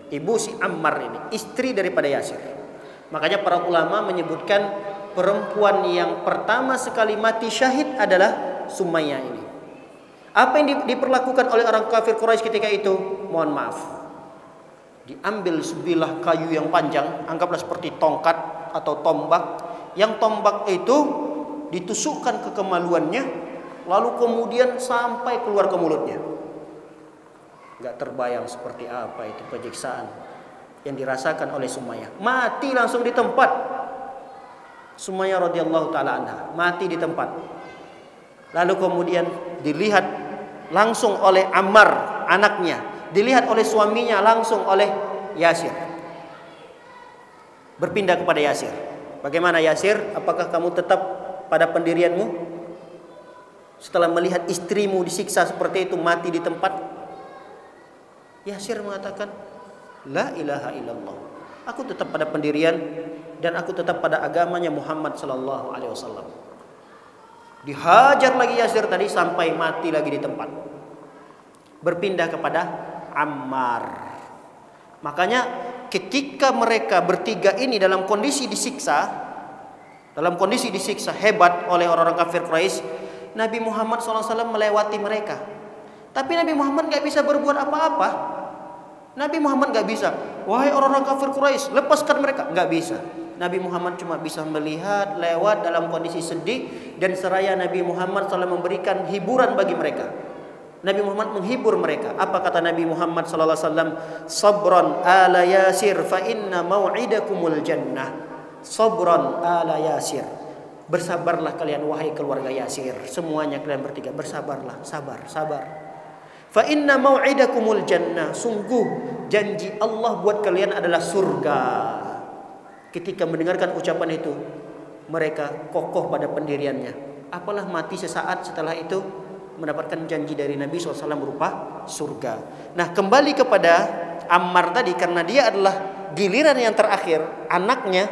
Ibu si Ammar ini, istri daripada Yasir. Makanya para ulama menyebutkan perempuan yang pertama sekali mati syahid adalah Sumayyah ini. Apa yang diperlakukan oleh orang kafir Quraisy ketika itu? Mohon maaf. Diambil sebilah kayu yang panjang, anggaplah seperti tongkat atau tombak. Yang tombak itu ditusukkan ke kemaluannya, lalu kemudian sampai keluar ke mulutnya. Gak terbayang seperti apa itu penyiksaan yang dirasakan oleh Sumayyah. Mati langsung di tempat. Sumayyah radhiyallahu taala anha mati di tempat. Lalu kemudian dilihat langsung oleh Ammar anaknya, dilihat oleh suaminya langsung oleh Yasir. Berpindah kepada Yasir. Bagaimana Yasir? Apakah kamu tetap pada pendirianmu setelah melihat istrimu disiksa seperti itu, mati di tempat? Yasir mengatakan, la ilaha illallah. Aku tetap pada pendirian dan aku tetap pada agamanya Muhammad sallallahu alaihi wasallam. Dihajar lagi Yasir tadi sampai mati lagi di tempat. Berpindah kepada Ammar. Makanya ketika mereka bertiga ini dalam kondisi disiksa hebat oleh orang-orang kafir Quraisy, Nabi Muhammad SAW melewati mereka. Tapi Nabi Muhammad gak bisa berbuat apa-apa. Nabi Muhammad gak bisa, wahai orang-orang kafir Quraisy, lepaskan mereka. Gak bisa. Nabi Muhammad cuma bisa melihat, lewat dalam kondisi sedih, dan seraya Nabi Muhammad SAW memberikan hiburan bagi mereka. Nabi Muhammad menghibur mereka. Apa kata Nabi Muhammad SAW? Sabran ala Yasir fa inna mau'idakumul jannah. Sabran ala Yasir. Bersabarlah kalian wahai keluarga Yasir. Semuanya kalian bertiga bersabarlah, sabar. Fa inna mau'idakumul jannah. Sungguh janji Allah buat kalian adalah surga. Ketika mendengarkan ucapan itu, mereka kokoh pada pendiriannya. Apalah mati sesaat setelah itu mendapatkan janji dari Nabi SAW berupa surga. Nah, kembali kepada Ammar tadi, karena dia adalah giliran yang terakhir, anaknya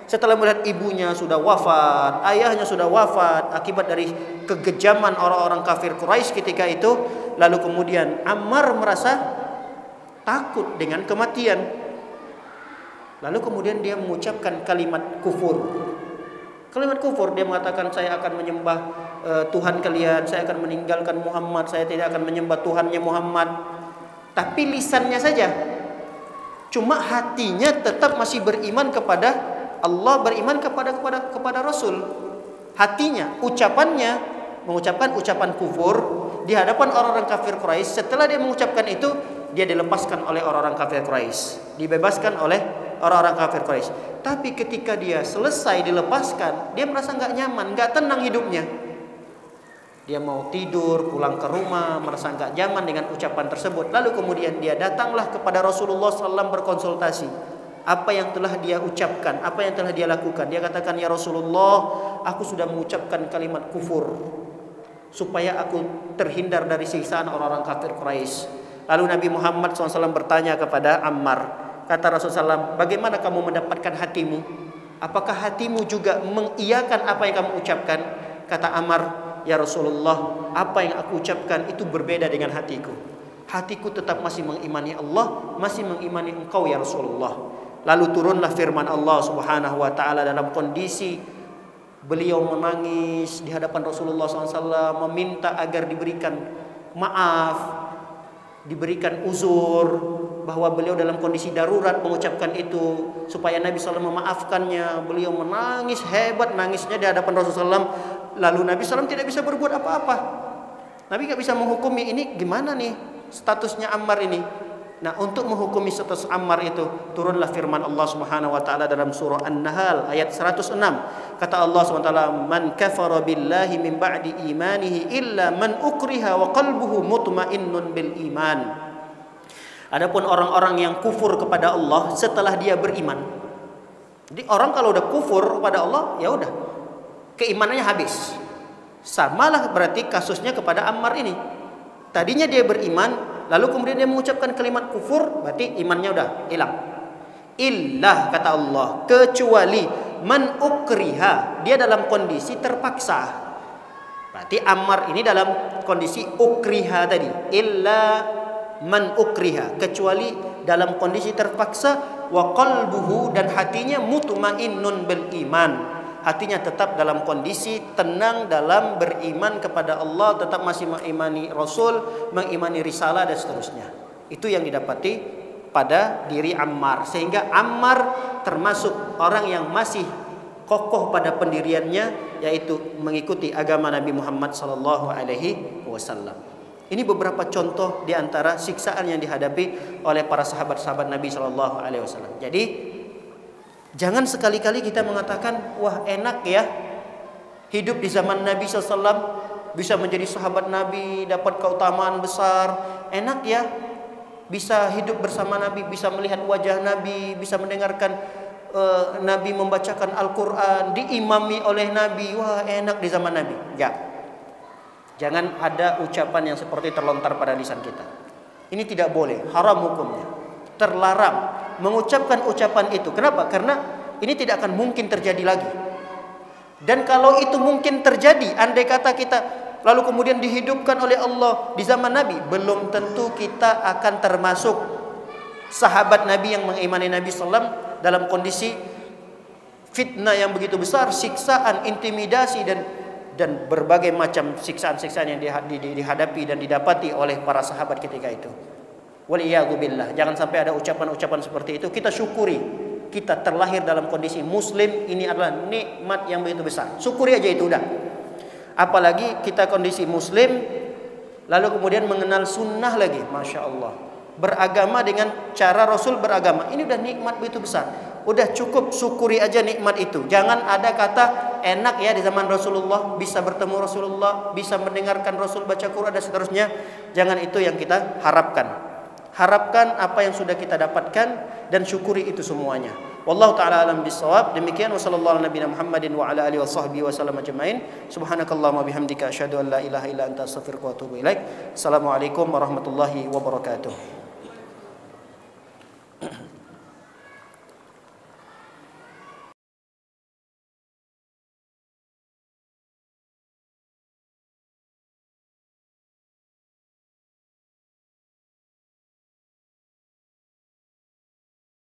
setelah melihat ibunya sudah wafat, ayahnya sudah wafat akibat dari kekejaman orang-orang kafir Quraisy ketika itu, lalu kemudian Ammar merasa takut dengan kematian. Lalu kemudian dia mengucapkan kalimat kufur. Kalimat kufur, dia mengatakan, saya akan menyembah Tuhan kalian, saya akan meninggalkan Muhammad, saya tidak akan menyembah Tuhannya Muhammad. Tapi lisannya saja. Cuma hatinya tetap masih beriman kepada Allah, beriman kepada Rasul. Hatinya, ucapannya mengucapkan ucapan kufur di hadapan orang-orang kafir Quraisy. Setelah dia mengucapkan itu, dia dilepaskan oleh orang-orang kafir Quraisy, dibebaskan oleh orang-orang kafir Quraisy. Tapi ketika dia selesai dilepaskan, dia merasa nggak nyaman, nggak tenang hidupnya. Dia mau tidur, pulang ke rumah, merasa nggak nyaman dengan ucapan tersebut. Lalu kemudian dia datanglah kepada Rasulullah SAW berkonsultasi. Apa yang telah dia ucapkan, apa yang telah dia lakukan. Dia katakan, ya Rasulullah, aku sudah mengucapkan kalimat kufur supaya aku terhindar dari siksaan orang-orang kafir Quraisy. Lalu Nabi Muhammad SAW bertanya kepada Ammar. Kata Rasulullah SAW, bagaimana kamu mendapatkan hatimu? Apakah hatimu juga mengiyakan apa yang kamu ucapkan? Kata Ammar, ya Rasulullah, apa yang aku ucapkan itu berbeda dengan hatiku. Hatiku tetap masih mengimani Allah, masih mengimani engkau ya Rasulullah. Lalu turunlah firman Allah Subhanahu wa taala dalam kondisi beliau menangis di hadapan Rasulullah SAW, meminta agar diberikan maaf, diberikan uzur, bahwa beliau dalam kondisi darurat mengucapkan itu supaya Nabi SAW memaafkannya. Beliau menangis hebat, nangisnya di hadapan Rasulullah SAW. Lalu Nabi SAW tidak bisa berbuat apa-apa. Nabi tidak bisa menghukumi ini gimana nih statusnya Ammar ini. Nah, untuk menghukumi status Ammar itu turunlah firman Allah Subhanahu wa taala dalam surah An-Nahl ayat 106. Kata Allah Subhanahu wa taala, "Man kafara billahi min ba'di imanihi illa man ukriha wa qalbuhu mutmainnun bil iman." Adapun orang-orang yang kufur kepada Allah setelah dia beriman. Jadi orang kalau udah kufur kepada Allah, ya udah, keimanannya habis. Samalah berarti kasusnya kepada Ammar ini. Tadinya dia beriman, lalu kemudian dia mengucapkan kalimat kufur, berarti imannya udah hilang. Illah, kata Allah, kecuali man ukriha, dia dalam kondisi terpaksa. Berarti Ammar ini dalam kondisi ukriha tadi. Illa man ukriha, kecuali dalam kondisi terpaksa, wa qalbuhu, dan hatinya mutmainnun bil iman. Hatinya tetap dalam kondisi tenang dalam beriman kepada Allah, tetap masih mengimani Rasul, mengimani risalah dan seterusnya. Itu yang didapati pada diri Ammar. Sehingga Ammar termasuk orang yang masih kokoh pada pendiriannya, yaitu mengikuti agama Nabi Muhammad SAW. Ini beberapa contoh di antara siksaan yang dihadapi oleh para sahabat-sahabat Nabi SAW. Jadi jangan sekali-kali kita mengatakan, wah enak ya hidup di zaman Nabi SAW, bisa menjadi sahabat Nabi, dapat keutamaan besar. Enak ya bisa hidup bersama Nabi, bisa melihat wajah Nabi, bisa mendengarkan Nabi membacakan Al-Quran, diimami oleh Nabi. Wah enak di zaman Nabi. Ya, jangan ada ucapan yang seperti terlontar pada lisan kita. Ini tidak boleh, haram hukumnya, terlarang mengucapkan ucapan itu. Kenapa? Karena ini tidak akan mungkin terjadi lagi. Dan kalau itu mungkin terjadi, andai kata kita lalu kemudian dihidupkan oleh Allah di zaman Nabi, belum tentu kita akan termasuk sahabat Nabi yang mengimani Nabi SAW dalam kondisi fitnah yang begitu besar, siksaan, intimidasi dan berbagai macam siksaan-siksaan yang dihadapi dan didapati oleh para sahabat ketika itu. Waliyadzubillah. Jangan sampai ada ucapan-ucapan seperti itu. Kita syukuri kita terlahir dalam kondisi muslim, ini adalah nikmat yang begitu besar. Syukuri aja itu udah. Apalagi kita kondisi muslim lalu kemudian mengenal sunnah lagi, Masya Allah, beragama dengan cara Rasul beragama. Ini udah nikmat begitu besar. Udah cukup syukuri aja nikmat itu. Jangan ada kata enak ya di zaman Rasulullah, bisa bertemu Rasulullah, bisa mendengarkan Rasul baca Quran dan seterusnya. Jangan itu yang kita harapkan. Harapkan apa yang sudah kita dapatkan dan syukuri itu semuanya. Wallahu taala alam bisawab. Demikian, wasallallahu ala nabiyina Muhammadin wa ala alihi wasahbihi wasallam ajmain. Subhanakallahumma bihamdika asyhadu an la ilaha illa anta astaghfiruka wa atubu ilaik. Assalamualaikum warahmatullahi wabarakatuh.